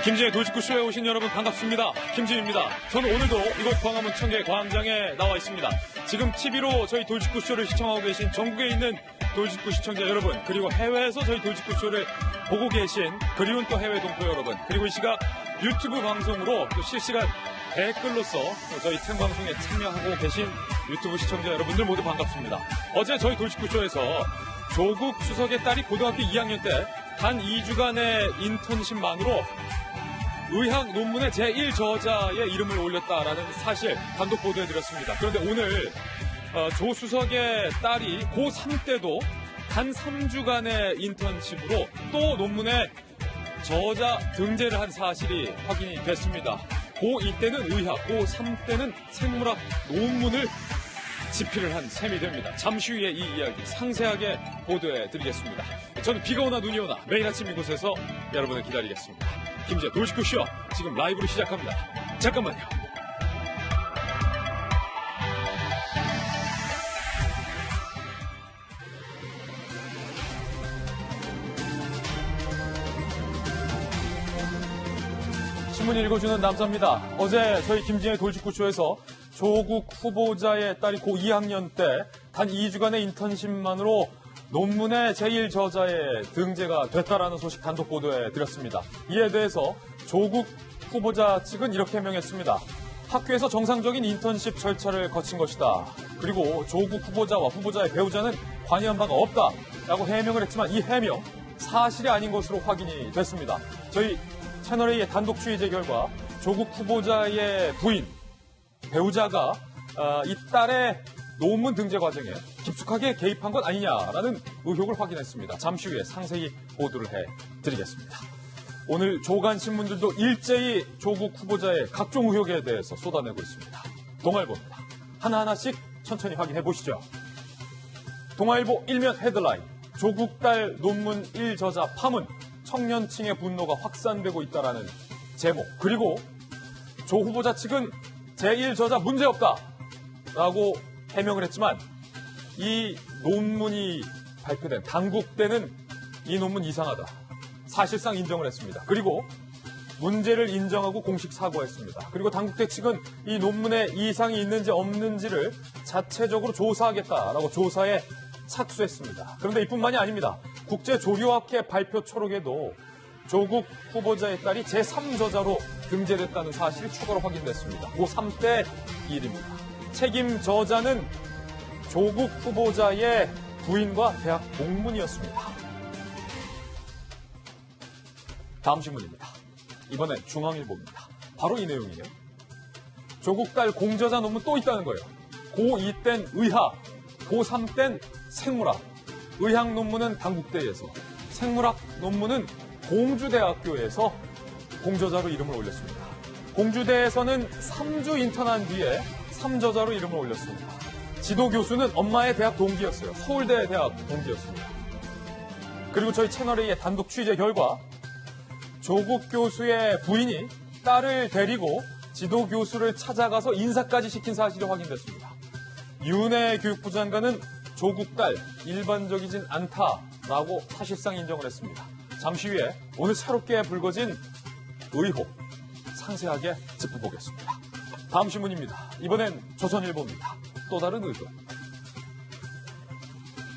김진의 돌직구쇼에 오신 여러분 반갑습니다. 김진입니다. 저는 오늘도 이곳 광화문 청계 광장에 나와 있습니다. 지금 TV로 저희 돌직구쇼를 시청하고 계신 전국에 있는 돌직구 시청자 여러분, 그리고 해외에서 저희 돌직구쇼를 보고 계신 그리운 또 해외 동포 여러분, 그리고 이 시각 유튜브 방송으로 또 실시간 댓글로서 저희 생방송에 참여하고 계신 유튜브 시청자 여러분들 모두 반갑습니다. 어제 저희 돌직구쇼에서 조국 수석의 딸이 고등학교 2학년 때 단 2주간의 인턴십만으로 의학 논문의 제1저자의 이름을 올렸다라는 사실 단독 보도해드렸습니다. 그런데 오늘 조 수석의 딸이 고3 때도 단 3주간의 인턴십으로 또 논문에 저자 등재를 한 사실이 확인이 됐습니다. 고2 때는 의학, 고3 때는 생물학 논문을 집필을 한 셈이 됩니다. 잠시 후에 이 이야기 상세하게 보도해드리겠습니다. 저는 비가 오나 눈이 오나 매일 아침 이곳에서 여러분을 기다리겠습니다. 김진의 돌직구쇼 지금 라이브로 시작합니다. 잠깐만요. 신문 읽어주는 남자입니다. 어제 저희 김진의 돌직구쇼에서 조국 후보자의 딸이 고2학년 때 단 2주간의 인턴십만으로 논문의 제1저자에 등재가 됐다라는 소식 단독 보도해드렸습니다. 이에 대해서 조국 후보자 측은 이렇게 해명했습니다. 학교에서 정상적인 인턴십 절차를 거친 것이다. 그리고 조국 후보자와 후보자의 배우자는 관여한 바가 없다라고 해명을 했지만 이 해명 사실이 아닌 것으로 확인이 됐습니다. 저희 채널A의 단독 취재 결과 조국 후보자의 부인, 배우자가 이 딸의 논문 등재 과정에 깊숙하게 개입한 것 아니냐라는 의혹을 확인했습니다. 잠시 후에 상세히 보도를 해드리겠습니다. 오늘 조간 신문들도 일제히 조국 후보자의 각종 의혹에 대해서 쏟아내고 있습니다. 동아일보입니다. 하나하나씩 천천히 확인해 보시죠. 동아일보 일면 헤드라인, 조국 딸 논문 1저자 파문, 청년층의 분노가 확산되고 있다라는 제목. 그리고 조 후보자 측은 제1저자 문제없다라고 해명을 했지만 이 논문이 발표된 당국 때는 이 논문 이상하다. 사실상 인정을 했습니다. 그리고 문제를 인정하고 공식 사과했습니다. 그리고 당국대 측은 이 논문에 이상이 있는지 없는지를 자체적으로 조사하겠다라고 조사에 착수했습니다. 그런데 이뿐만이 아닙니다. 국제조류학회 발표 초록에도 조국 후보자의 딸이 제3저자로 등재됐다는 사실이 추가로 확인됐습니다. 고3 때 일입니다. 책임 저자는 조국 후보자의 부인과 대학 동문이었습니다. 다음 신문입니다. 이번엔 중앙일보입니다. 바로 이 내용이에요. 조국 딸 공저자 논문 또 있다는 거예요. 고2 땐 의학, 고3 땐 생물학. 의학 논문은 당국대에서, 생물학 논문은 공주대학교에서 공저자로 이름을 올렸습니다. 공주대에서는 3주 인턴한 뒤에 3저자로 이름을 올렸습니다. 지도 교수는 엄마의 대학 동기였어요. 서울대 대학 동기였습니다. 그리고 저희 채널A의 단독 취재 결과 조국 교수의 부인이 딸을 데리고 지도 교수를 찾아가서 인사까지 시킨 사실이 확인됐습니다. 윤해 교육부 장관은 조국 딸 일반적이진 않다라고 사실상 인정을 했습니다. 잠시 후에 오늘 새롭게 불거진 의혹 상세하게 짚어보겠습니다. 다음 신문입니다. 이번엔 조선일보입니다. 또 다른 의혹.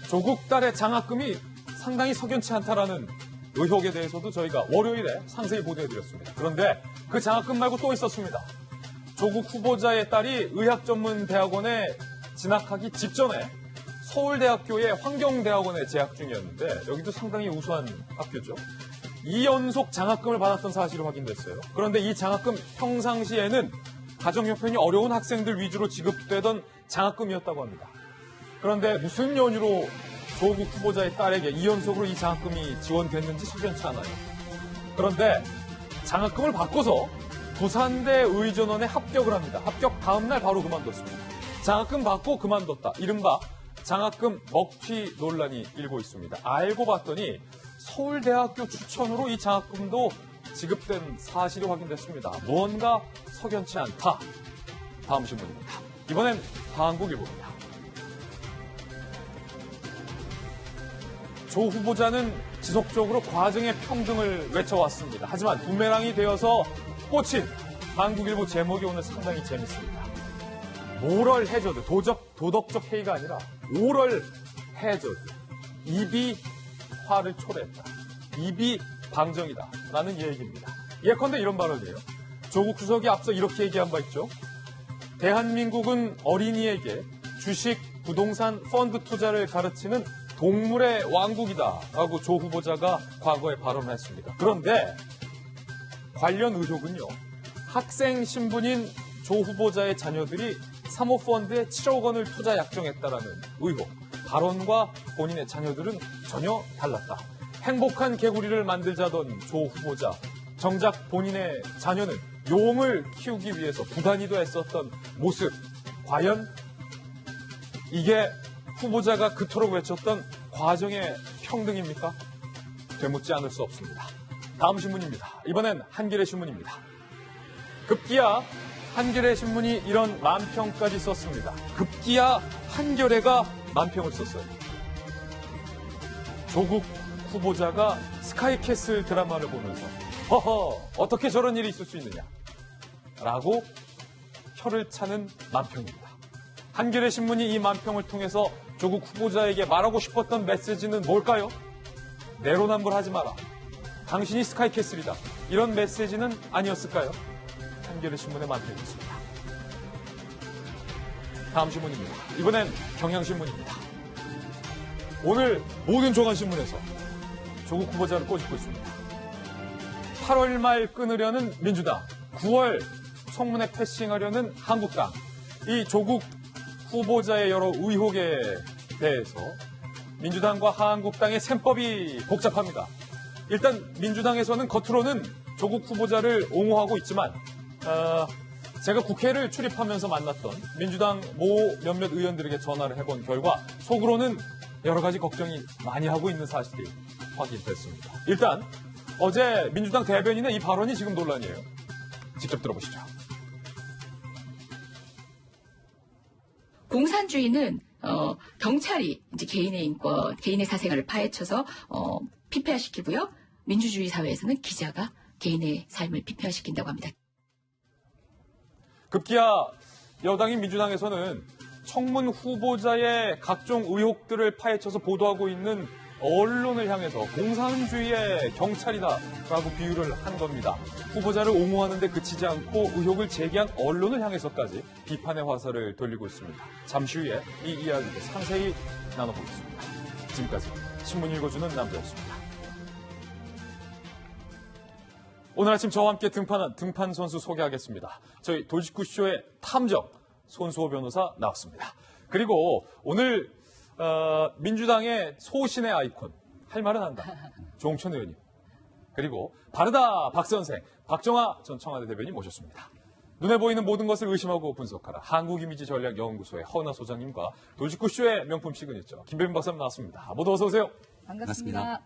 조국 딸의 장학금이 상당히 석연치 않다라는 의혹에 대해서도 저희가 월요일에 상세히 보도해드렸습니다. 그런데 그 장학금 말고 또 있었습니다. 조국 후보자의 딸이 의학전문대학원에 진학하기 직전에 서울대학교의 환경대학원에 재학 중이었는데 여기도 상당히 우수한 학교죠. 2연속 장학금을 받았던 사실이 확인됐어요. 그런데 이 장학금 평상시에는 가정 형편이 어려운 학생들 위주로 지급되던 장학금이었다고 합니다. 그런데 무슨 연유로 조국 후보자의 딸에게 2연속으로 이 장학금이 지원됐는지 석연치 않아요. 그런데 장학금을 받고서 부산대 의전원에 합격을 합니다. 합격 다음 날 바로 그만뒀습니다. 장학금 받고 그만뒀다. 이른바 장학금 먹튀 논란이 일고 있습니다. 알고 봤더니 서울대학교 추천으로 이 장학금도 지급된 사실이 확인됐습니다. 무언가 석연치 않다. 다음 신문입니다. 이번엔 한국일보입니다. 조 후보자는 지속적으로 과정의 평등을 외쳐왔습니다. 하지만 부메랑이 되어서 꽂힌 한국일보 제목이 오늘 상당히 재밌습니다. 모럴 해저드, 도덕적 해이가 아니라 오럴 해저드. 입이 화를 초래했다. 입이 방정이다. 라는 얘기입니다. 예컨대 이런 발언이에요. 조국 주석이 앞서 이렇게 얘기한 바 있죠. 대한민국은 어린이에게 주식, 부동산, 펀드 투자를 가르치는 동물의 왕국이다. 라고 조 후보자가 과거에 발언을 했습니다. 그런데 관련 의혹은요. 학생 신분인 조 후보자의 자녀들이 사모펀드에 7억 원을 투자 약정했다라는 의혹. 발언과 본인의 자녀들은 전혀 달랐다. 행복한 개구리를 만들자던 조 후보자. 정작 본인의 자녀는 용을 키우기 위해서 부단히도 애썼던 모습. 과연 이게 후보자가 그토록 외쳤던 과정의 평등입니까? 되묻지 않을 수 없습니다. 다음 신문입니다. 이번엔 한겨레 신문입니다. 급기야 한겨레 신문이 이런 만평까지 썼습니다. 급기야 한겨레가 만평을 썼어요. 조국 후보자가 스카이캐슬 드라마를 보면서 허허 어떻게 저런 일이 있을 수 있느냐 라고 혀를 차는 만평입니다. 한겨레 신문이 이 만평을 통해서 조국 후보자에게 말하고 싶었던 메시지는 뭘까요? 내로남불하지 마라. 당신이 스카이캐슬이다. 이런 메시지는 아니었을까요? 한겨레 신문의 만평이었습니다. 다음 신문입니다. 이번엔 경향신문입니다. 오늘 모든 조간신문에서 조국 후보자를 꼬집고 있습니다. 8월 말 끊으려는 민주당, 9월 청문회 패싱하려는 한국당. 이 조국 후보자의 여러 의혹에 대해서 민주당과 한국당의 셈법이 복잡합니다. 일단 민주당에서는 겉으로는 조국 후보자를 옹호하고 있지만 제가 국회를 출입하면서 만났던 민주당 몇몇 의원들에게 전화를 해본 결과 속으로는 여러 가지 걱정이 많이 하고 있는 사실이 확인됐습니다. 일단 어제 민주당 대변인의 이 발언이 지금 논란이에요. 직접 들어보시죠. 공산주의는 경찰이 이제 개인의 인권, 개인의 사생활을 파헤쳐서 피폐화시키고요. 민주주의 사회에서는 기자가 개인의 삶을 피폐화시킨다고 합니다. 급기야 여당인 민주당에서는 청문 후보자의 각종 의혹들을 파헤쳐서 보도하고 있는 언론을 향해서 공산주의의 경찰이다라고 비유를 한 겁니다. 후보자를 옹호하는 데 그치지 않고 의혹을 제기한 언론을 향해서까지 비판의 화살을 돌리고 있습니다. 잠시 후에 이 이야기를 상세히 나눠보겠습니다. 지금까지 신문 읽어주는 남자였습니다. 오늘 아침 저와 함께 등판한 등판 선수 소개하겠습니다. 저희 돌직구쇼의 탐정 손수호 변호사 나왔습니다. 그리고 오늘 민주당의 소신의 아이콘 할 말은 한다. 조홍천 의원님. 그리고 바르다 박선생 박정아 전 청와대 대변인 모셨습니다. 눈에 보이는 모든 것을 의심하고 분석하라. 한국이미지전략연구소의 허은하 소장님과 돌직구쇼의 명품 시그니처 김배민 박사님 나왔습니다. 모두 어서 오세요. 반갑습니다.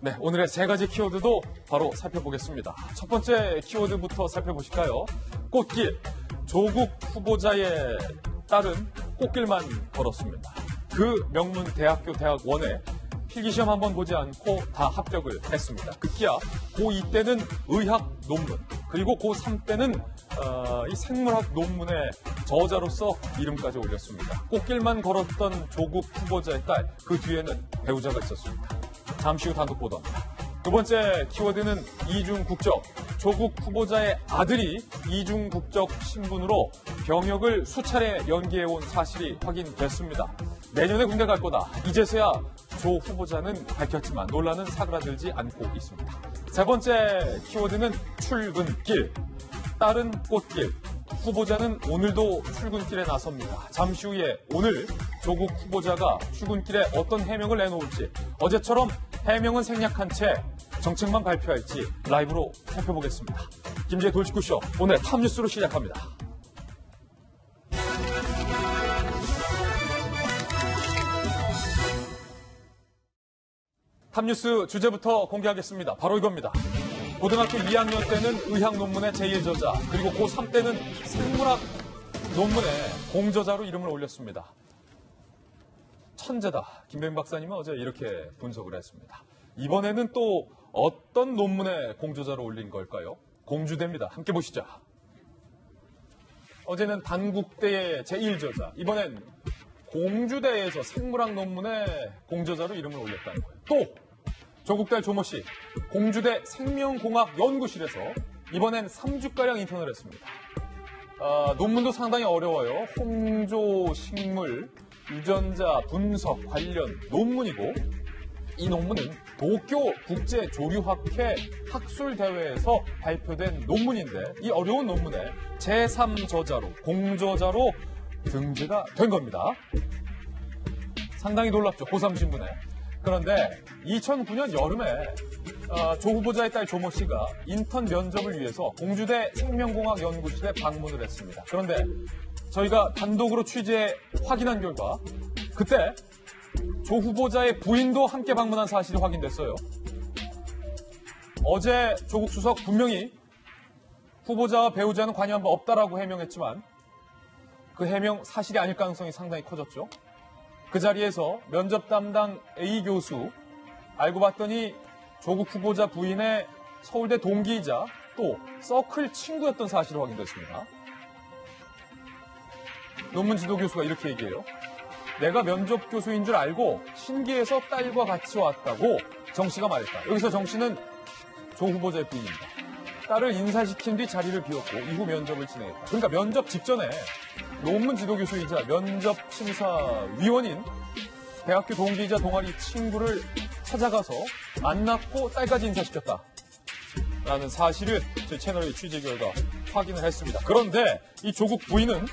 네, 오늘의 세 가지 키워드도 바로 살펴보겠습니다. 첫 번째 키워드부터 살펴보실까요? 꽃길. 조국 후보자의 딸은 꽃길만 걸었습니다. 그 명문 대학교 대학원에 필기시험 한번 보지 않고 다 합격을 했습니다. 급기야 고2 때는 의학 논문, 그리고 고3 때는 이 생물학 논문의 저자로서 이름까지 올렸습니다. 꽃길만 걸었던 조국 후보자의 딸, 그 뒤에는 배우자가 있었습니다. 잠시 후 단독 보도합니다. 두 번째 키워드는 이중국적. 조국 후보자의 아들이 이중국적 신분으로 병역을 수차례 연기해온 사실이 확인됐습니다. 내년에 군대 갈 거다. 이제서야 조 후보자는 밝혔지만 논란은 사그라들지 않고 있습니다. 세 번째 키워드는 출근길. 딸은 꽃길. 후보자는 오늘도 출근길에 나섭니다. 잠시 후에 오늘 조국 후보자가 출근길에 어떤 해명을 내놓을지, 어제처럼 해명은 생략한 채 정책만 발표할지 라이브로 살펴보겠습니다. 김지혜 돌직구쇼 오늘 탑뉴스로 시작합니다. 탑뉴스 주제부터 공개하겠습니다. 바로 이겁니다. 고등학교 2학년 때는 의학 논문의 제1저자, 그리고 고3 때는 생물학 논문의 공저자로 이름을 올렸습니다. 천재다. 김병민 박사님은 어제 이렇게 분석을 했습니다. 이번에는 또 어떤 논문에 공저자로 올린 걸까요? 공주대입니다. 함께 보시죠. 어제는 단국대의 제1저자, 이번엔 공주대에서 생물학 논문에 공저자로 이름을 올렸다는 거예요. 또 조국달 조모 씨, 공주대 생명공학 연구실에서 이번엔 3주가량 인턴을 했습니다. 논문도 상당히 어려워요. 홍조 식물 유전자 분석 관련 논문이고, 이 논문은 도쿄 국제조류학회 학술대회에서 발표된 논문인데, 이 어려운 논문에 제3저자로 공저자로 등재가 된 겁니다. 상당히 놀랍죠, 고3 신분에. 그런데 2009년 여름에 조 후보자의 딸 조모 씨가 인턴 면접을 위해서 공주대 생명공학 연구실에 방문을 했습니다. 그런데 저희가 단독으로 취재해 확인한 결과, 그때 조 후보자의 부인도 함께 방문한 사실이 확인됐어요. 어제 조국 수석 분명히 후보자와 배우자는 관여한 바 없다라고 해명했지만, 그 해명 사실이 아닐 가능성이 상당히 커졌죠. 그 자리에서 면접 담당 A 교수, 알고 봤더니 조국 후보자 부인의 서울대 동기이자 또 서클 친구였던 사실이 확인됐습니다. 논문 지도 교수가 이렇게 얘기해요. 내가 면접 교수인 줄 알고 신기해서 딸과 같이 왔다고 정 씨가 말했다. 여기서 정 씨는 조 후보자의 부인입니다. 딸을 인사시킨 뒤 자리를 비웠고 이후 면접을 진행했다. 그러니까 면접 직전에 논문 지도 교수이자 면접 심사위원인 대학교 동기이자 동아리 친구를 찾아가서 만났고 딸까지 인사시켰다. 라는 사실을 저희 채널의 취재 결과 확인을 했습니다. 그런데 이 조국 부인은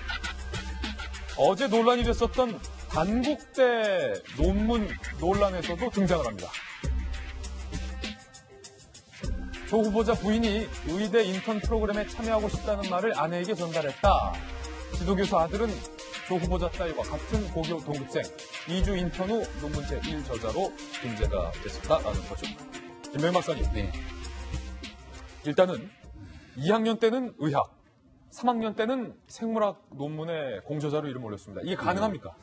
어제 논란이 됐었던 단국대 논문 논란에서도 등장을 합니다. 조 후보자 부인이 의대 인턴 프로그램에 참여하고 싶다는 말을 아내에게 전달했다. 지도교수 아들은 조 후보자 딸과 같은 고교 동급생, 2주 인턴 후 논문 제1저자로 등재가 됐었다라는 거죠. 김병민 박사님. 네. 일단은 2학년 때는 의학, 3학년 때는 생물학 논문에 공저자로 이름 올렸습니다. 이게 가능합니까?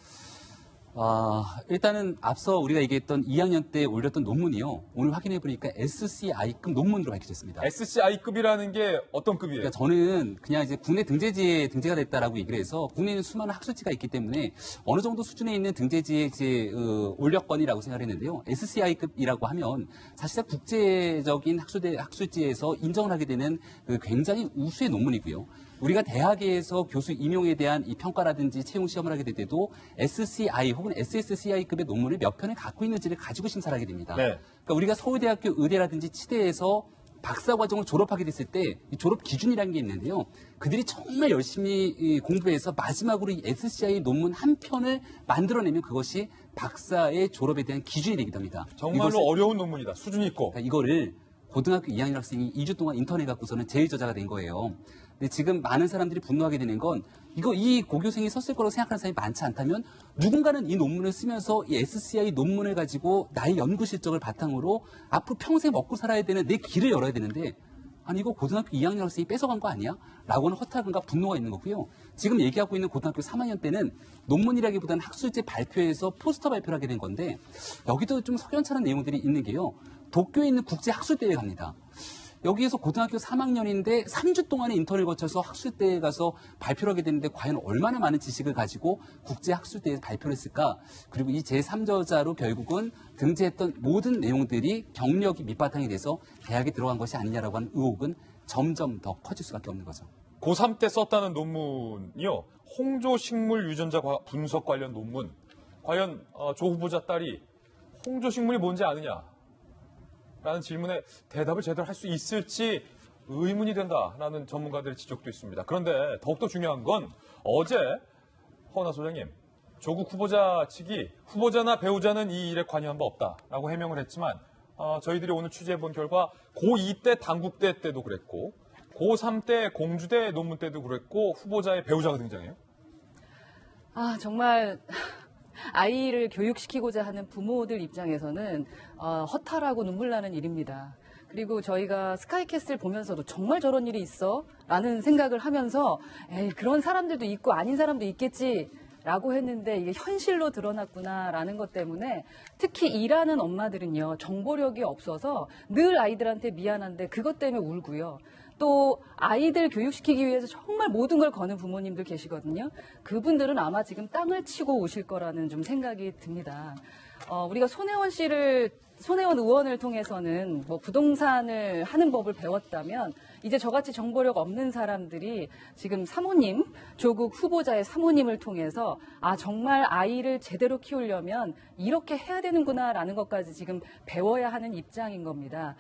일단은 앞서 우리가 얘기했던 2학년 때 올렸던 논문이요. 오늘 확인해 보니까 SCI급 논문으로 밝혀졌습니다. SCI급이라는 게 어떤 급이에요? 그러니까 저는 그냥 이제 국내 등재지에 등재가 됐다라고 얘기를 해서 국내에는 수많은 학술지가 있기 때문에 어느 정도 수준에 있는 등재지에 이제 올렸건이라고 생각을 했는데요. SCI급이라고 하면 사실상 국제적인 학술지에서 인정을 하게 되는 굉장히 우수의 논문이고요. 우리가 대학에서 교수 임용에 대한 이 평가라든지 채용 시험을 하게 될 때도 SCI 혹은 SSCI급의 논문을 몇 편을 갖고 있는지를 가지고 심사를 하게 됩니다. 네. 그러니까 우리가 서울대학교 의대라든지 치대에서 박사 과정을 졸업하게 됐을 때 이 졸업 기준이라는 게 있는데요. 그들이 정말 열심히 공부해서 마지막으로 이 SCI 논문 한 편을 만들어내면 그것이 박사의 졸업에 대한 기준이 되기도 합니다. 정말로 어려운 논문이다. 수준이 있고. 그러니까 이거를 고등학교 2학년 학생이 2주 동안 인턴해갖고서는 제1저자가 된 거예요. 근데 지금 많은 사람들이 분노하게 되는 건 이 고교생이 썼을 거라고 생각하는 사람이 많지 않다면 누군가는 이 논문을 쓰면서 이 SCI 논문을 가지고 나의 연구 실적을 바탕으로 앞으로 평생 먹고 살아야 되는 내 길을 열어야 되는데 아니 이거 고등학교 2학년 학생이 뺏어간 거 아니야? 라고는 허탈감과 분노가 있는 거고요. 지금 얘기하고 있는 고등학교 3학년 때는 논문이라기보다는 학술지 발표에서 포스터 발표를 하게 된 건데 여기도 좀 석연찮은 내용들이 있는 게요. 도쿄에 있는 국제학술대회에 갑니다. 여기에서 고등학교 3학년인데 3주 동안의 인턴을 거쳐서 학술대회에 가서 발표를 하게 되는데 과연 얼마나 많은 지식을 가지고 국제학술대회에서 발표를 했을까? 그리고 이 제3저자로 결국은 등재했던 모든 내용들이 경력이 밑바탕이 돼서 대학에 들어간 것이 아니냐라고 하는 의혹은 점점 더 커질 수밖에 없는 거죠. 고3 때 썼다는 논문이요. 홍조 식물 유전자 분석 관련 논문. 과연 조 후보자 딸이 홍조 식물이 뭔지 아느냐? 라는 질문에 대답을 제대로 할 수 있을지 의문이 된다라는 전문가들의 지적도 있습니다. 그런데 더욱더 중요한 건 어제 허은하 소장님, 조국 후보자 측이 후보자나 배우자는 이 일에 관여한 바 없다라고 해명을 했지만 저희들이 오늘 취재해본 결과 고2 때 단국대 때도 그랬고 고3 때 공주대 논문 때도 그랬고 후보자의 배우자가 등장해요. 정말 아이를 교육시키고자 하는 부모들 입장에서는 허탈하고 눈물 나는 일입니다. 그리고 저희가 스카이캐슬 보면서도 정말 저런 일이 있어? 라는 생각을 하면서 그런 사람들도 있고 아닌 사람도 있겠지 라고 했는데 이게 현실로 드러났구나라는 것 때문에 특히 일하는 엄마들은요, 정보력이 없어서 늘 아이들한테 미안한데 그것 때문에 울고요. 또 아이들 교육시키기 위해서 정말 모든 걸 거는 부모님들 계시거든요. 그분들은 아마 지금 땅을 치고 오실 거라는 좀 생각이 듭니다. 우리가 손혜원 의원을 통해서는 뭐 부동산을 하는 법을 배웠다면 이제 저같이 정보력 없는 사람들이 지금 사모님, 조국 후보자의 사모님을 통해서 아, 정말 아이를 제대로 키우려면 이렇게 해야 되는구나라는 것까지 지금 배워야 하는 입장인 겁니다.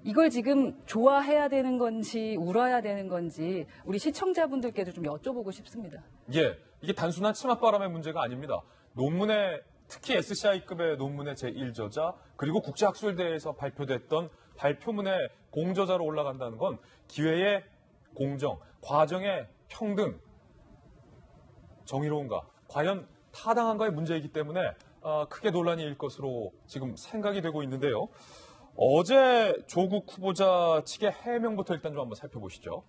이걸 지금 좋아해야 되는 건지 울어야 되는 건지 우리 시청자분들께도 좀 여쭤보고 싶습니다. 예, 이게 단순한 치맛바람의 문제가 아닙니다. 논문에 특히 SCI급의 논문의 제1저자 그리고 국제학술대회에서 발표됐던 발표문의 공저자로 올라간다는 건 기회의 공정, 과정의 평등, 정의로운가, 과연 타당한가의 문제이기 때문에 크게 논란이 일 것으로 지금 생각이 되고 있는데요. 어제 조국 후보자 측의 해명부터 일단 좀 한번 살펴보시죠.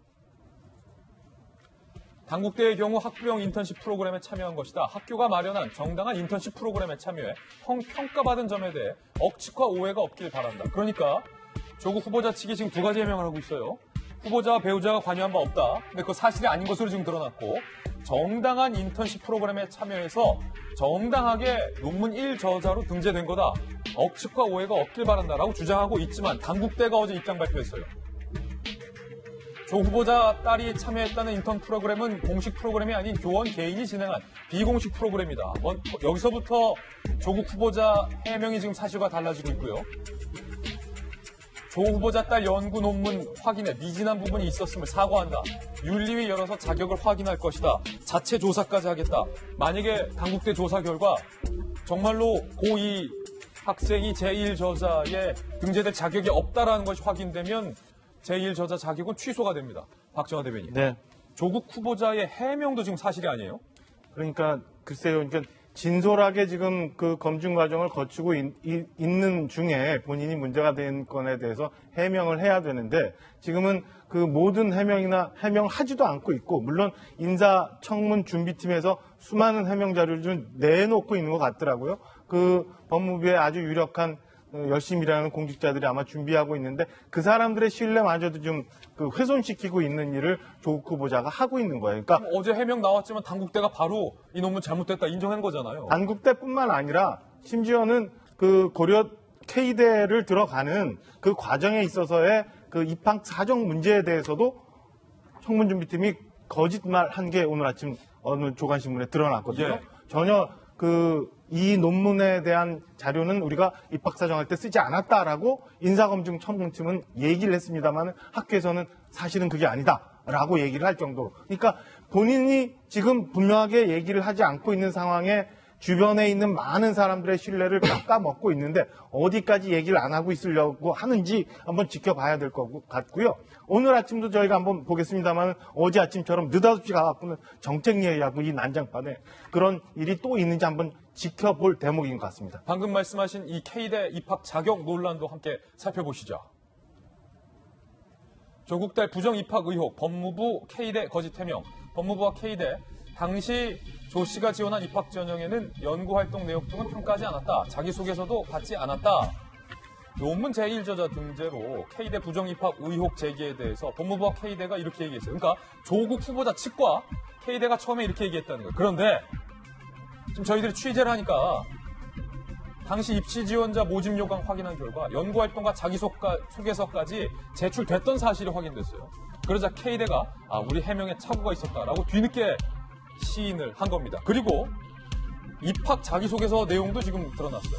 당국대의 경우 학부형 인턴십 프로그램에 참여한 것이다. 학교가 마련한 정당한 인턴십 프로그램에 참여해 평가받은 점에 대해 억측과 오해가 없길 바란다. 그러니까 조국 후보자 측이 지금 두 가지 해명을 하고 있어요. 후보자와 배우자가 관여한 바 없다. 근데 그거 사실이 아닌 것으로 지금 드러났고 정당한 인턴십 프로그램에 참여해서 정당하게 논문 1저자로 등재된 거다. 억측과 오해가 없길 바란다라고 주장하고 있지만 당국대가 어제 입장 발표했어요. 조 후보자 딸이 참여했다는 인턴 프로그램은 공식 프로그램이 아닌 교원 개인이 진행한 비공식 프로그램이다. 여기서부터 조국 후보자 해명이 지금 사실과 달라지고 있고요. 조 후보자 딸 연구 논문 확인에 미진한 부분이 있었음을 사과한다. 윤리위 열어서 자격을 확인할 것이다. 자체 조사까지 하겠다. 만약에 당국대 조사 결과 정말로 고2 학생이 제1저자에 등재될 자격이 없다라는 것이 확인되면 제1저자 자격은 취소가 됩니다. 박정화 대변인. 네. 조국 후보자의 해명도 지금 사실이 아니에요? 그러니까 글쎄요. 그러니까 진솔하게 지금 그 검증 과정을 거치고 있는 중에 본인이 문제가 된 건에 대해서 해명을 해야 되는데 지금은 그 모든 해명하지도 않고 있고 물론 인사청문 준비팀에서 수많은 해명 자료를 좀 내놓고 있는 것 같더라고요. 그 법무부의 아주 유력한 열심히 일하는 공직자들이 아마 준비하고 있는데 그 사람들의 신뢰마저도 좀 그 훼손시키고 있는 일을 조국 후보자가 하고 있는 거예요. 그러니까 어제 해명 나왔지만 당국대가 바로 이 논문 잘못됐다 인정한 거잖아요. 단국대뿐만 아니라 심지어는 그 고려 K대를 들어가는 그 과정에 있어서의 그 입학 사정 문제에 대해서도 청문준비팀이 거짓말한 게 오늘 아침 어느 조간신문에 드러났거든요. 예. 전혀 이 논문에 대한 자료는 우리가 입학사정할 때 쓰지 않았다라고 인사검증 첨부팀은 얘기를 했습니다만 학교에서는 사실은 그게 아니다라고 얘기를 할 정도로. 그러니까 본인이 지금 분명하게 얘기를 하지 않고 있는 상황에 주변에 있는 많은 사람들의 신뢰를 깎아먹고 있는데 어디까지 얘기를 안 하고 있으려고 하는지 한번 지켜봐야 될 것 같고요. 오늘 아침도 저희가 한번 보겠습니다만 어제 아침처럼 느닷없이 가갖고는 정책 얘기하고 이 난장판에 그런 일이 또 있는지 한번 지켜볼 대목인 것 같습니다. 방금 말씀하신 이 K대 입학 자격 논란도 함께 살펴보시죠. 조국 딸 부정 입학 의혹, 법무부 K대 거짓 해명. 법무부와 K대 당시 조 씨가 지원한 입학 전형에는 연구활동 내역 등은 평가하지 않았다. 자기소개서도 받지 않았다. 논문 제1저자 등재로 K대 부정 입학 의혹 제기에 대해서 법무부와 K대가 이렇게 얘기했어요. 그러니까 조국 후보자 측과 K대가 처음에 이렇게 얘기했다는 거예요. 그런데 지금 저희들이 취재를 하니까 당시 입시 지원자 모집 요강 확인한 결과 연구활동과 자기소개서까지 제출됐던 사실이 확인됐어요. 그러자 K대가 우리 해명에 착오가 있었다라고 뒤늦게 시인을 한 겁니다. 그리고 입학 자기소개서 내용도 지금 드러났어요.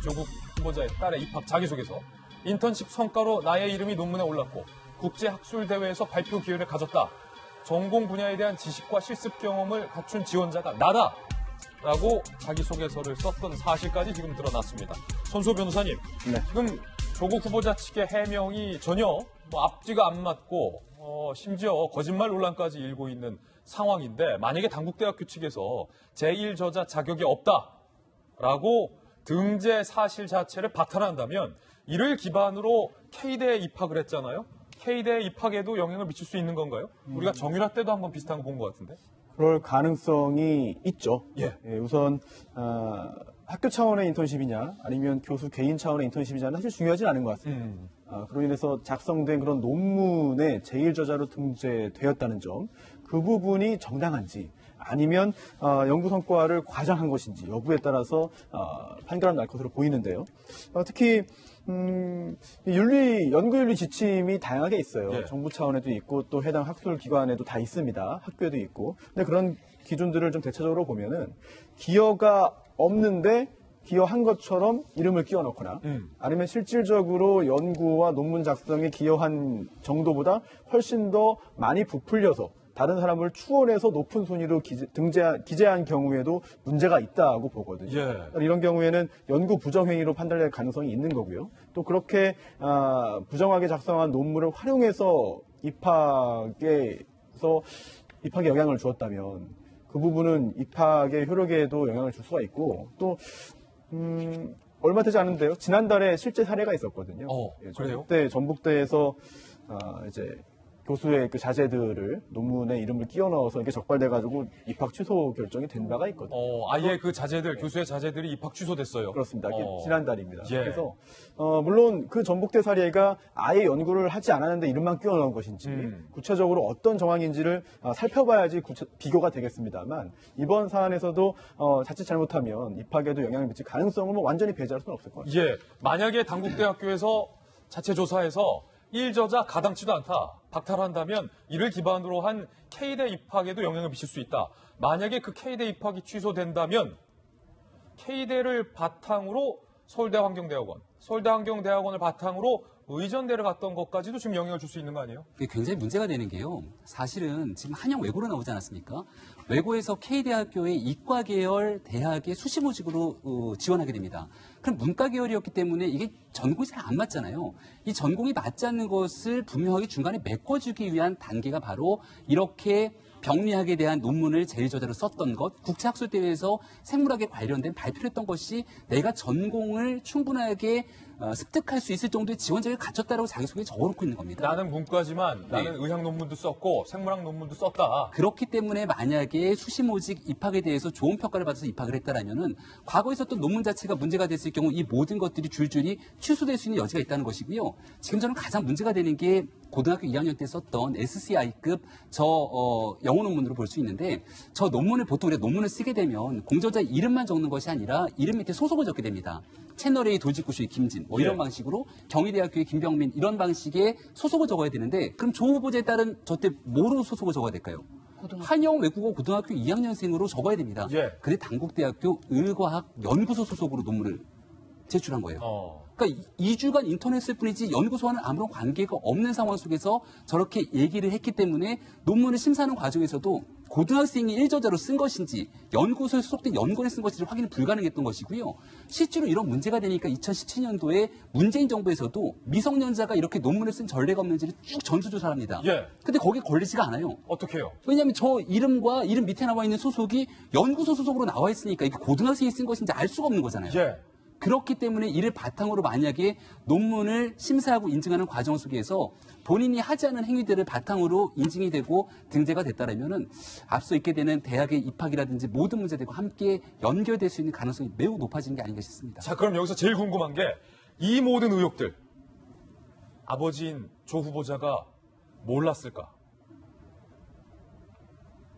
조국 후보자의 딸의 입학 자기소개서. 인턴십 성과로 나의 이름이 논문에 올랐고 국제학술대회에서 발표 기회를 가졌다. 전공 분야에 대한 지식과 실습 경험을 갖춘 지원자가 나다. 라고 자기소개서를 썼던 사실까지 지금 드러났습니다. 손소 변호사님, 네. 지금 조국 후보자 측의 해명이 전혀 앞뒤가 안 맞고 심지어 거짓말 논란까지 일고 있는 상황인데 만약에 당국대학교 측에서 제1저자 자격이 없다라고 등재 사실 자체를 바탕한다면 이를 기반으로 K대에 입학을 했잖아요. K대 입학에도 영향을 미칠 수 있는 건가요? 우리가 정유라 때도 한번 비슷한 거 본 것 같은데. 그럴 가능성이 있죠. 예. 우선 학교 차원의 인턴십이냐 아니면 교수 개인 차원의 인턴십이냐는 사실 중요하진 않은 것 같습니다. 그로 인해서 작성된 그런 논문의 제일 저자로 등재되었다는 점, 그 부분이 정당한지 아니면 연구 성과를 과장한 것인지 여부에 따라서 판결은 날 것으로 보이는데요. 특히 연구윤리 지침이 다양하게 있어요. 예. 정부 차원에도 있고 또 해당 학술 기관에도 다 있습니다. 학교에도 있고. 근데 그런 기준들을 좀 대체적으로 보면은 기여가 없는데 기여한 것처럼 이름을 끼워 넣거나 아니면 실질적으로 연구와 논문 작성에 기여한 정도보다 훨씬 더 많이 부풀려서 다른 사람을 추월해서 높은 순위로 기재한 경우에도 문제가 있다고 보거든요. 예. 이런 경우에는 연구 부정행위로 판단될 가능성이 있는 거고요. 또 그렇게 부정하게 작성한 논문을 활용해서 입학에 영향을 주었다면 그 부분은 입학의 효력에도 영향을 줄 수가 있고 또 얼마 되지 않은데요. 지난달에 실제 사례가 있었거든요. 그래요? 전북대에서 이제 교수의 그 자제들을 논문에 이름을 끼워 넣어서 이렇게 적발돼가지고 입학 취소 결정이 된 바가 있거든요. 아예 그 자제들, 교수의 자제들이 입학 취소됐어요. 그렇습니다. 지난달입니다. 예. 그래서 물론 그 전북대 사례가 아예 연구를 하지 않았는데 이름만 끼워 넣은 것인지 구체적으로 어떤 정황인지를 살펴봐야지 비교가 되겠습니다만 이번 사안에서도 자칫 잘못하면 입학에도 영향을 미칠 가능성을 완전히 배제할 수는 없을 것 같습니다. 예. 만약에 당국대학교에서 자체 조사해서 1저자 가당치도 않다. 박탈한다면 이를 기반으로 한 K대 입학에도 영향을 미칠 수 있다. 만약에 그 K대 입학이 취소된다면 K대를 바탕으로 서울대 환경대학원, 서울대 환경대학원을 바탕으로 의전대를 갔던 것까지도 지금 영향을 줄 수 있는 거 아니에요? 이게 굉장히 문제가 되는 게요. 사실은 지금 한영 외고로 나오지 않았습니까? 외고에서 K대학교의 이과 계열 대학에 수시모직으로 지원하게 됩니다. 그럼 문과 계열이었기 때문에 이게 전공이 잘 안 맞잖아요. 이 전공이 맞지 않는 것을 분명하게 중간에 메꿔주기 위한 단계가 바로 이렇게 병리학에 대한 논문을 제일 저자로 썼던 것, 국제학술대회에서 생물학에 관련된 발표를 했던 것이 내가 전공을 충분하게 습득할 수 있을 정도의 지원자를 갖췄다라고 자기소개에 적어놓고 있는 겁니다. 나는 문과지만 나는 의학 논문도 썼고 생물학 논문도 썼다. 그렇기 때문에 만약에 수시모직 입학에 대해서 좋은 평가를 받아서 입학을 했다라면은 과거에 있었던 논문 자체가 문제가 됐을 경우 이 모든 것들이 줄줄이 취소될 수 있는 여지가 있다는 것이고요. 지금 저는 가장 문제가 되는 게 고등학교 2학년 때 썼던 SCI급 영어 논문으로 볼 수 있는데 저 논문을 보통 우리가 논문을 쓰게 되면 공저자 이름만 적는 것이 아니라 이름 밑에 소속을 적게 됩니다. 채널A 돌직구쇼의 김진 이런 방식으로 경희대학교의 김병민 이런 방식의 소속을 적어야 되는데 그럼 조 후보자에 따른 저 때 뭐로 소속을 적어야 될까요? 한영 외국어 고등학교 2학년생으로 적어야 됩니다. 예. 근데 당국대학교 의과학 연구소 소속으로 논문을 제출한 거예요. 그러니까 2주간 인터넷을 뿐이지 연구소와는 아무런 관계가 없는 상황 속에서 저렇게 얘기를 했기 때문에 논문을 심사하는 과정에서도 고등학생이 1저자로 쓴 것인지 연구소에 소속된 연구원에 쓴 것인지 확인이 불가능했던 것이고요. 실제로 이런 문제가 되니까 2017년도에 문재인 정부에서도 미성년자가 이렇게 논문을 쓴 전례가 없는지를 쭉 전수조사를 합니다. 예. 근데 거기에 걸리지가 않아요. 어떻게 해요? 왜냐하면 저 이름과 이름 밑에 나와 있는 소속이 연구소 소속으로 나와 있으니까 이게 고등학생이 쓴 것인지 알 수가 없는 거잖아요. 예. 그렇기 때문에 이를 바탕으로 만약에 논문을 심사하고 인증하는 과정 속에서 본인이 하지 않은 행위들을 바탕으로 인증이 되고 등재가 됐다라면은 앞서 있게 되는 대학의 입학이라든지 모든 문제들과 함께 연결될 수 있는 가능성이 매우 높아지는 게 아닌가 싶습니다. 자, 그럼 여기서 제일 궁금한 게 이 모든 의혹들 아버지인 조 후보자가 몰랐을까?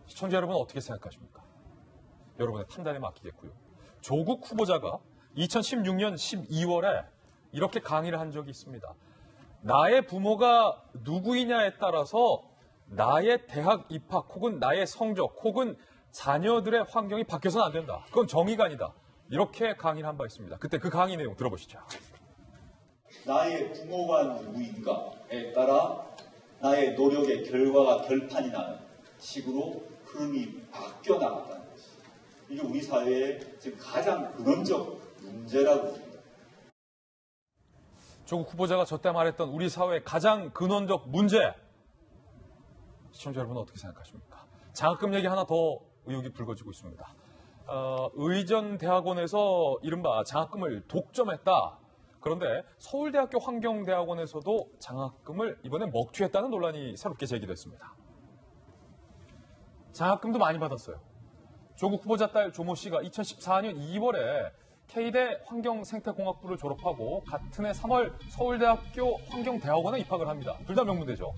시청자 여러분 어떻게 생각하십니까? 여러분의 판단에 맡기겠고요. 조국 후보자가 2016년 12월에 이렇게 강의를 한 적이 있습니다. 나의 부모가 누구이냐에 따라서 나의 대학 입학 혹은 나의 성적 혹은 자녀들의 환경이 바뀌어서는 안 된다. 그건 정의가 아니다. 이렇게 강의를 한 바 있습니다. 그때 그 강의 내용 들어보시죠. 나의 부모가 누구인가에 따라 나의 노력의 결과가 결판이 나는 식으로 흐름이 바뀌어 나갔다는 것이 이게 우리 사회의 지금 가장 근원적 문제라고 봅니다. 조국 후보자가 저때 말했던 우리 사회의 가장 근원적 문제. 시청자 여러분은 어떻게 생각하십니까? 장학금 얘기 하나 더 의혹이 불거지고 있습니다. 의전대학원에서 이른바 장학금을 독점했다. 그런데 서울대학교 환경대학원에서도 장학금을 이번에 먹튀했다는 논란이 새롭게 제기됐습니다. 장학금도 많이 받았어요. 조국 후보자 딸 조모 씨가 2014년 2월에 K대 환경생태공학부를 졸업하고 같은 해 3월 서울대학교 환경대학원에 입학을 합니다. 둘 다 명문대죠.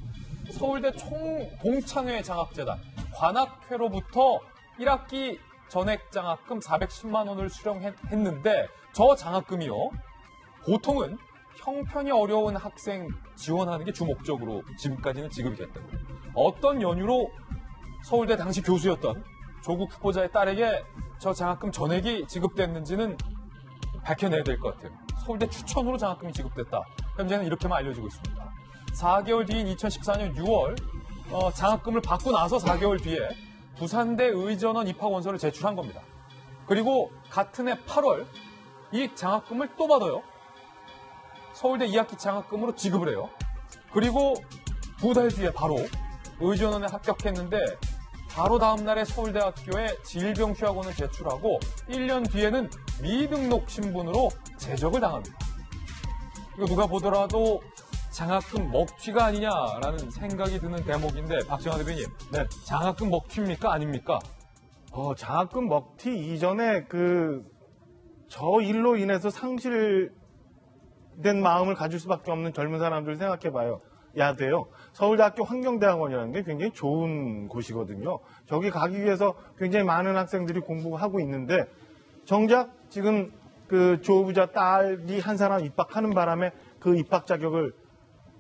서울대 총동창회 장학재단 관악회로부터 1학기 전액 장학금 410만 원을 수령했는데 저 장학금이요. 보통은 형편이 어려운 학생 지원하는 게 주 목적으로 지금까지는 지급이 됐다고요. 어떤 연유로 서울대 당시 교수였던 조국 후보자의 딸에게 저 장학금 전액이 지급됐는지는 밝혀내야 될 것 같아요. 서울대 추천으로 장학금이 지급됐다. 현재는 이렇게만 알려지고 있습니다. 4개월 뒤인 2014년 6월 장학금을 받고 나서 4개월 뒤에 부산대 의전원 입학 원서를 제출한 겁니다. 그리고 같은 해 8월 이 장학금을 또 받아요. 서울대 2학기 장학금으로 지급을 해요. 그리고 2달 뒤에 바로 의전원에 합격했는데 바로 다음 날에 서울대학교에 질병휴학원을 제출하고 1년 뒤에는 미등록 신분으로 제적을 당합니다. 이거 누가 보더라도 장학금 먹튀가 아니냐라는 생각이 드는 대목인데 박정환 대변인, 네. 장학금 먹튀입니까 아닙니까? 장학금 먹튀 이전에 저 일로 인해서 상실된 마음을 가질 수밖에 없는 젊은 사람들 생각해봐요. 야돼요. 서울대학교 환경대학원이라는 게 굉장히 좋은 곳이거든요. 저기 가기 위해서 굉장히 많은 학생들이 공부하고 있는데 정작 지금 조 후보자 딸이 한 사람 입학하는 바람에 그 입학 자격을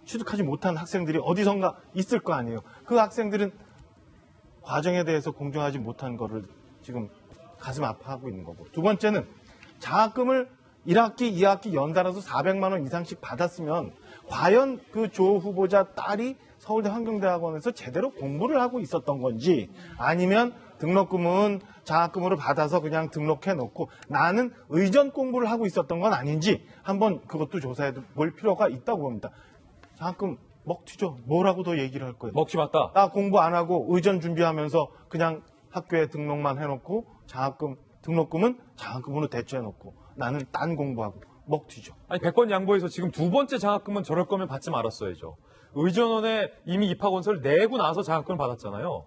취득하지 못한 학생들이 어디선가 있을 거 아니에요. 그 학생들은 과정에 대해서 공정하지 못한 거를 지금 가슴 아파하고 있는 거고. 두 번째는 장학금을 1학기, 2학기 연달아서 400만 원 이상씩 받았으면 과연 그 조 후보자 딸이 서울대 환경대학원에서 제대로 공부를 하고 있었던 건지 아니면 등록금은 장학금으로 받아서 그냥 등록해 놓고 나는 의전 공부를 하고 있었던 건 아닌지 한번 그것도 조사해 볼 필요가 있다고 봅니다. 장학금 먹튀죠. 뭐라고 더 얘기를 할 거예요. 먹튀 맞다. 나 공부 안 하고 의전 준비하면서 그냥 학교에 등록만 해놓고 등록금은 장학금으로 대체해놓고 나는 딴 공부하고 먹튀죠. 아니 100번 양보해서 지금 두 번째 장학금은 저럴 거면 받지 말았어야죠. 의전원에 이미 입학 원서를 내고 나서 장학금을 받았잖아요.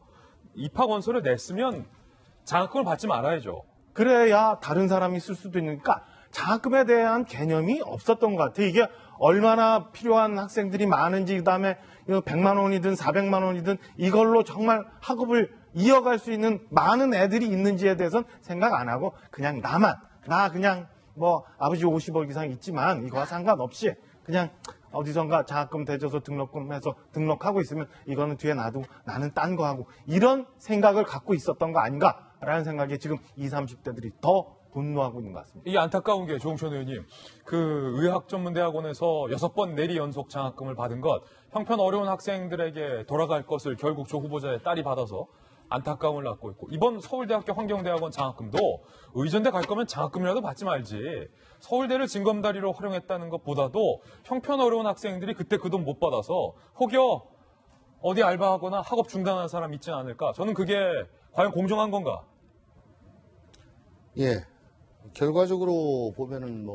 입학 원서를 냈으면 장학금을 받지 말아야죠. 그래야 다른 사람이 쓸 수도 있으니까 장학금에 대한 개념이 없었던 것 같아요. 이게 얼마나 필요한 학생들이 많은지 그다음에 100만 원이든 400만 원이든 이걸로 정말 학업을 이어갈 수 있는 많은 애들이 있는지에 대해서는 생각 안 하고 그냥 나 그냥 뭐 아버지 50억 이상 있지만 이거와 상관없이 그냥 어디선가 장학금 대줘서 등록금 해서 등록하고 있으면 이거는 뒤에 놔두고 나는 딴 거 하고 이런 생각을 갖고 있었던 거 아닌가라는 생각에 지금 20, 30대들이 더 분노하고 있는 것 같습니다. 이게 안타까운 게 조홍천 의원님, 의학전문대학원에서 6번 내리 연속 장학금을 받은 것, 형편 어려운 학생들에게 돌아갈 것을 결국 조 후보자의 딸이 받아서 안타까움을 낳고 있고, 이번 서울대학교 환경대학원 장학금도 의전대 갈 거면 장학금이라도 받지 말지, 서울대를 징검다리로 활용했다는 것보다도 형편 어려운 학생들이 그때 그 돈 못 받아서 혹여 어디 알바하거나 학업 중단한 사람 있지 않을까? 저는 그게 과연 공정한 건가? 예. 결과적으로 보면은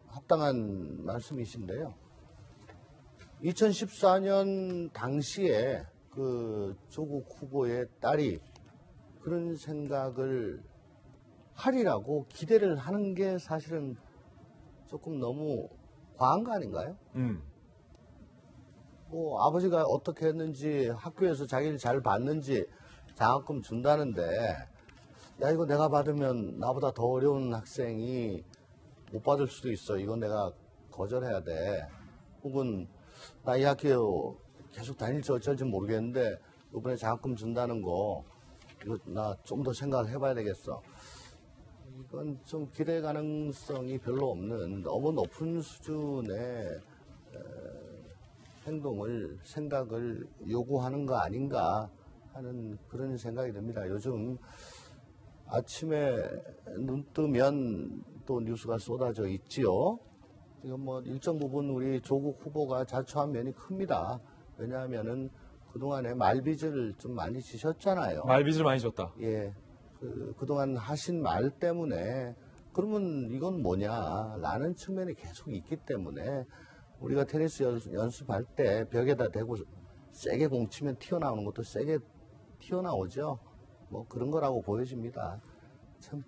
합당한 말씀이신데요. 2014년 당시에 조국 후보의 딸이 그런 생각을 하리라고 기대를 하는 게 사실은 조금 너무 과한 거 아닌가요? 아버지가 어떻게 했는지 학교에서 자기를 잘 봤는지 장학금 준다는데 야 이거 내가 받으면 나보다 더 어려운 학생이 못 받을 수도 있어. 이건 내가 거절해야 돼. 혹은 나 이 학교 계속 다닐지 어쩔지 모르겠는데 이번에 장학금 준다는 거 이거 나 좀 더 생각을 해봐야 되겠어. 이건 좀 기대 가능성이 별로 없는 너무 높은 수준의 생각을 요구하는 거 아닌가 하는 그런 생각이 듭니다. 요즘 아침에 눈 뜨면 또 뉴스가 쏟아져 있지요. 이건 일정 부분 우리 조국 후보가 자초한 면이 큽니다. 왜냐하면은 그동안에 말빚을 좀 많이 지셨잖아요. 말빚을 많이 졌다. 예. 그동안 하신 말 때문에 그러면 이건 뭐냐라는 측면이 계속 있기 때문에 우리가 테니스 연습할 때 벽에다 대고 세게 공 치면 튀어나오는 것도 세게 튀어나오죠. 뭐 그런 거라고 보여집니다. 참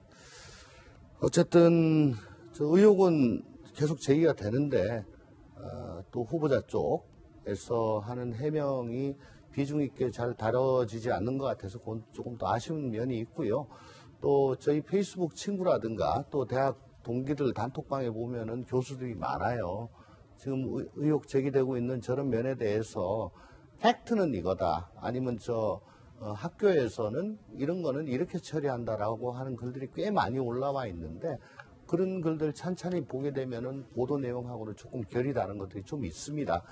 어쨌든 저 의혹은 계속 제기가 되는데 또 후보자 쪽에서 하는 해명이 비중 있게 잘 다뤄지지 않는 것 같아서 그건 조금 더 아쉬운 면이 있고요. 또 저희 페이스북 친구라든가 또 대학 동기들 단톡방에 보면은 교수들이 많아요. 지금 의혹 제기되고 있는 저런 면에 대해서 팩트는 이거다. 아니면 학교에서는 이런 거는 이렇게 처리한다라고 하는 글들이 꽤 많이 올라와 있는데 그런 글들 찬찬히 보게 되면은 보도 내용하고는 조금 결이 다른 것들이 좀 있습니다.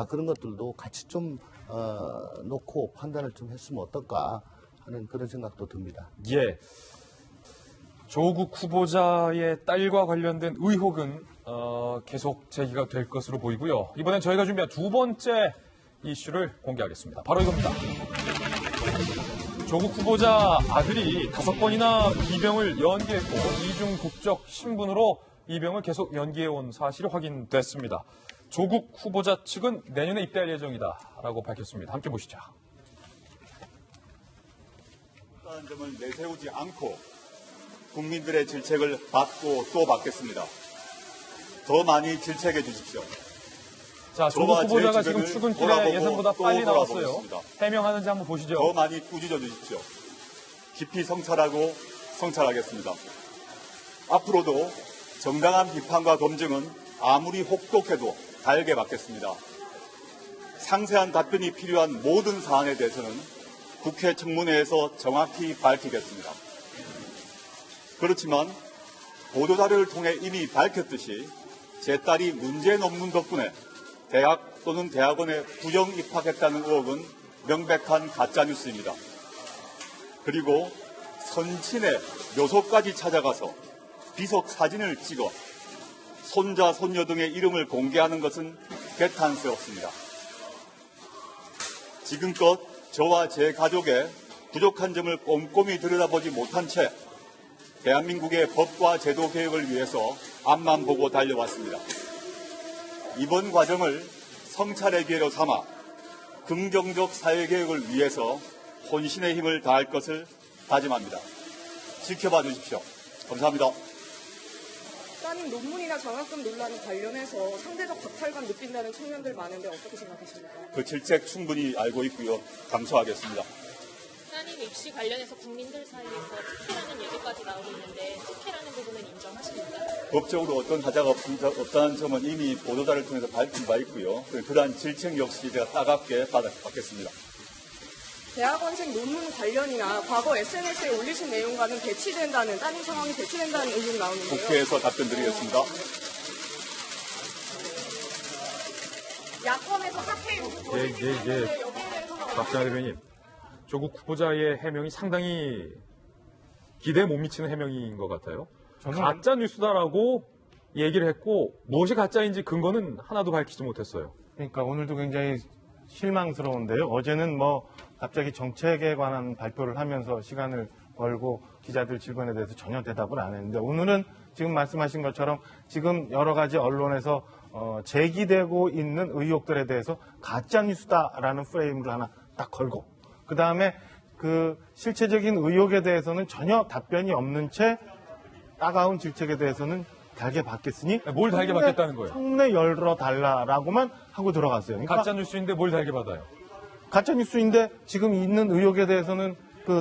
그런 것들도 같이 좀 놓고 판단을 좀 했으면 어떨까 하는 그런 생각도 듭니다. 예. 조국 후보자의 딸과 관련된 의혹은 계속 제기가 될 것으로 보이고요. 이번엔 저희가 준비한 두 번째 이슈를 공개하겠습니다. 바로 이겁니다. 조국 후보자 아들이 5번이나 입영을 연기했고 이중 국적 신분으로 입영을 계속 연기해온 사실이 확인됐습니다. 조국 후보자 측은 내년에 입대할 예정이다라고 밝혔습니다. 함께 보시죠. 다른 점을 내세우지 않고 국민들의 질책을 받고 또 받겠습니다. 더 많이 질책해 주십시오. 자, 조국 후보자가 지금 출근길에 예상보다 빨리 나왔어요. 해명하는지 한번 보시죠. 더 많이 꾸짖어 주십시오. 깊이 성찰하고 성찰하겠습니다. 앞으로도 정당한 비판과 검증은 아무리 혹독해도 달게 받겠습니다. 상세한 답변이 필요한 모든 사안에 대해서는 국회 청문회에서 정확히 밝히겠습니다. 그렇지만 보도자료를 통해 이미 밝혔듯이 제 딸이 문제 논문 덕분에 대학 또는 대학원에 부정 입학했다는 의혹은 명백한 가짜뉴스입니다. 그리고 선친의 묘소까지 찾아가서 비속 사진을 찍어 손자, 손녀 등의 이름을 공개하는 것은 개탄스럽습니다. 지금껏 저와 제 가족의 부족한 점을 꼼꼼히 들여다보지 못한 채 대한민국의 법과 제도 개혁을 위해서 앞만 보고 달려왔습니다. 이번 과정을 성찰의 기회로 삼아 긍정적 사회개혁을 위해서 혼신의 힘을 다할 것을 다짐합니다. 지켜봐 주십시오. 감사합니다. 따님 논문이나 장학금 논란 관련해서 상대적 박탈감 느낀다는 청년들 많은데 어떻게 생각하십니까? 그 질책 충분히 알고 있고요. 감수하겠습니다. 따님 입시 관련해서 국민들 사이에서 특혜라는 얘기까지 나오고 있는데 특혜라는 부분은 인정하십니까? 법적으로 어떤 하자가 없다는 점은 이미 보도자를 통해서 밝힌 바 있고요. 그러한 질책 역시 제가 따갑게 받겠습니다. 대학원생 논문 관련이나 과거 SNS에 올리신 내용과는 배치된다는 따님 상황이 배치된다는 의혹이 나오는데요. 국회에서 답변드리겠습니다. 야권에서 학회 박찬하 대변인, 조국 후보자의 해명이 상당히 기대에 못 미치는 해명인 것 같아요. 가짜 뉴스다라고 얘기를 했고 무엇이 가짜인지 근거는 하나도 밝히지 못했어요. 그러니까 오늘도 굉장히 실망스러운데요. 어제는 갑자기 정책에 관한 발표를 하면서 시간을 벌고 기자들 질문에 대해서 전혀 대답을 안 했는데 오늘은 지금 말씀하신 것처럼 지금 여러 가지 언론에서 제기되고 있는 의혹들에 대해서 가짜뉴스다라는 프레임을 하나 딱 걸고 그 다음에 그 실체적인 의혹에 대해서는 전혀 답변이 없는 채 따가운 질책에 대해서는 달게 받겠으니 뭘 달게 받겠다는 거예요? 청문회 열어 달라라고만 하고 들어갔어요. 그러니까 가짜 뉴스인데 뭘 달게 받아요? 가짜 뉴스인데 지금 있는 의혹에 대해서는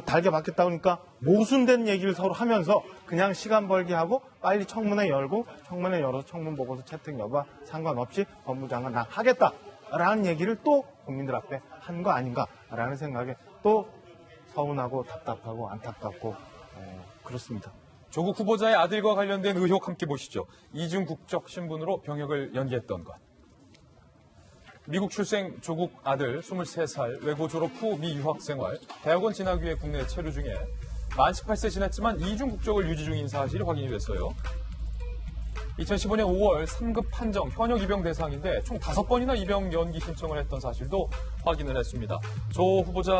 달게 받겠다 그러니까 모순된 얘기를 서로 하면서 그냥 시간 벌기 하고 빨리 청문회 열고 청문회 열어서 청문 보고서 채택 여부와 상관없이 법무장관 나 하겠다라는 얘기를 또 국민들 앞에 한 거 아닌가라는 생각에 또 서운하고 답답하고 안타깝고 그렇습니다. 조국 후보자의 아들과 관련된 의혹 함께 보시죠. 이중 국적 신분으로 병역을 연기했던 것. 미국 출생 조국 아들 23살 외고 졸업 후 미 유학 생활, 대학원 진학 위해 국내에 체류 중에 만 18세 지났지만 이중 국적을 유지 중인 사실이 확인이 됐어요. 2015년 5월 3급 판정 현역 입영 대상인데 총 5번이나 입영 연기 신청을 했던 사실도 확인을 했습니다. 조 후보자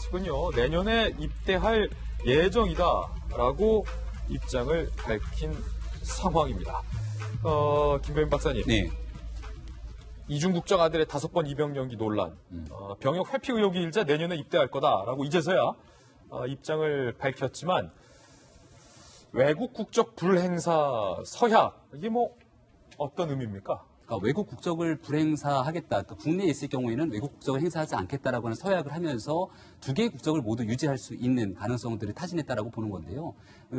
측은요, 내년에 입대할 예정이다라고 입장을 밝힌 상황입니다. 김배민 박사님. 네. 이중 국적 아들의 5번 입영 연기 논란, 병역 회피 의혹이 일자 내년에 입대할 거다라고 이제서야 입장을 밝혔지만 외국 국적 불행사 서약 이게 뭐 어떤 의미입니까? 그러니까 외국 국적을 불행사하겠다. 그러니까 국내에 있을 경우에는 외국 국적을 행사하지 않겠다라고 하는 서약을 하면서 두 개의 국적을 모두 유지할 수 있는 가능성들을 타진했다라고 보는 건데요.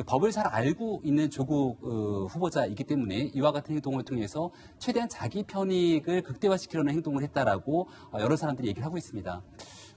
법을 잘 알고 있는 조국 후보자이기 때문에 이와 같은 행동을 통해서 최대한 자기 편익을 극대화시키려는 행동을 했다라고 여러 사람들이 얘기를 하고 있습니다.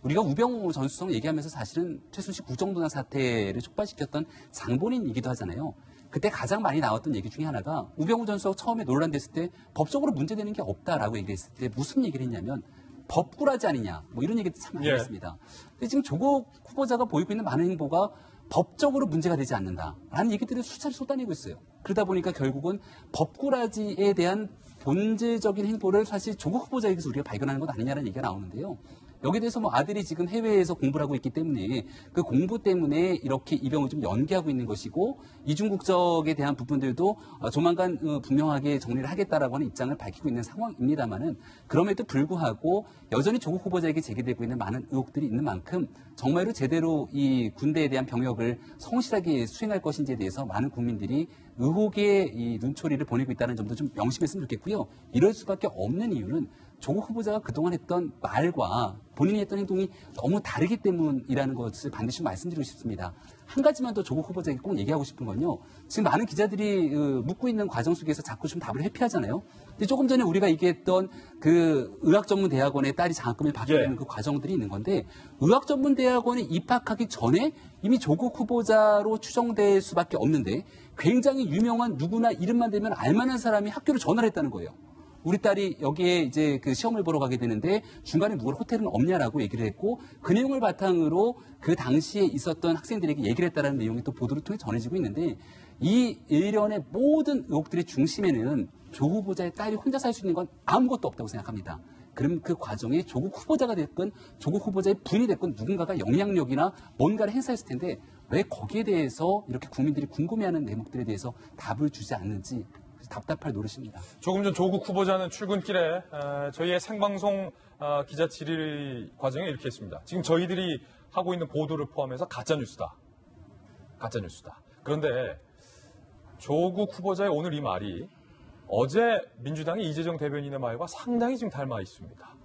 우리가 우병우 전 수석 얘기하면서 사실은 최순실 국정농단 사태를 촉발시켰던 장본인이기도 하잖아요. 그때 가장 많이 나왔던 얘기 중에 하나가 우병우 전 수석 처음에 논란됐을 때 법적으로 문제되는 게 없다라고 얘기했을 때 무슨 얘기를 했냐면 법꾸라지 아니냐 뭐 이런 얘기도 참 많이 했습니다. 근데 지금 조국 후보자가 보이고 있는 많은 행보가 법적으로 문제가 되지 않는다라는 얘기들을 수차례 쏟아내고 있어요. 그러다 보니까 결국은 법꾸라지에 대한 본질적인 행보를 사실 조국 후보자에게서 우리가 발견하는 것 아니냐는 얘기가 나오는데요. 여기에 대해서 뭐 아들이 지금 해외에서 공부를 하고 있기 때문에 그 공부 때문에 이렇게 입영을 좀 연기하고 있는 것이고 이중 국적에 대한 부분들도 조만간 분명하게 정리를 하겠다라고 하는 입장을 밝히고 있는 상황입니다만은 그럼에도 불구하고 여전히 조국 후보자에게 제기되고 있는 많은 의혹들이 있는 만큼 정말로 제대로 이 군대에 대한 병역을 성실하게 수행할 것인지에 대해서 많은 국민들이 의혹의 이 눈초리를 보내고 있다는 점도 좀 명심했으면 좋겠고요. 이럴 수밖에 없는 이유는 조국 후보자가 그동안 했던 말과 본인이 했던 행동이 너무 다르기 때문이라는 것을 반드시 말씀드리고 싶습니다. 한 가지만 더 조국 후보자에게 꼭 얘기하고 싶은 건요. 지금 많은 기자들이 묻고 있는 과정 속에서 자꾸 좀 답을 회피하잖아요. 근데 조금 전에 우리가 얘기했던 그 의학전문대학원의 딸이 장학금을 받게 되는 그 과정들이 있는 건데 의학전문대학원에 입학하기 전에 이미 조국 후보자로 추정될 수밖에 없는데 굉장히 유명한 누구나 이름만 대면 알만한 사람이 학교로 전화를 했다는 거예요. 우리 딸이 여기에 이제 그 시험을 보러 가게 되는데 중간에 묵을 호텔은 없냐라고 얘기를 했고 그 내용을 바탕으로 그 당시에 있었던 학생들에게 얘기를 했다는 내용이 또 보도를 통해 전해지고 있는데 이 일련의 모든 의혹들의 중심에는 조 후보자의 딸이 혼자 살 수 있는 건 아무것도 없다고 생각합니다. 그럼 그 과정에 조국 후보자가 됐건 조국 후보자의 부인이 됐건 누군가가 영향력이나 뭔가를 행사했을 텐데 왜 거기에 대해서 이렇게 국민들이 궁금해하는 대목들에 대해서 답을 주지 않는지 답답할 노릇입니다. 조금 전 조국 후보자는 출근길에 저희의 생방송 기자 질의 과정에 이렇게 했습니다. 지금 저희들이 하고 있는 보도를 포함해서 가짜뉴스다. 가짜뉴스다. 그런데 조국 후보자의 오늘 이 말이 어제 민주당의 이재정 대변인의 말과 상당히 지금 닮아 있습니다.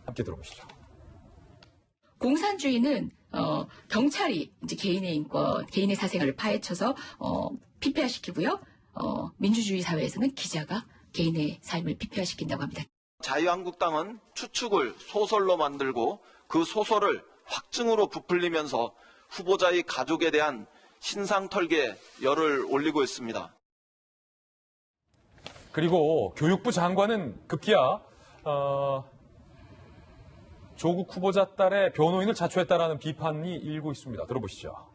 함께 들어보시죠. 공산주의는 경찰이 이제 개인의 인권, 개인의 사생활을 파헤쳐서 피폐화시키고요. 민주주의 사회에서는 기자가 개인의 삶을 피폐화시킨다고 합니다. 자유한국당은 추측을 소설로 만들고 그 소설을 확증으로 부풀리면서 후보자의 가족에 대한 신상털기에 열을 올리고 있습니다. 그리고 교육부 장관은 급기야 조국 후보자 딸의 변호인을 자초했다라는 비판이 일고 있습니다. 들어보시죠.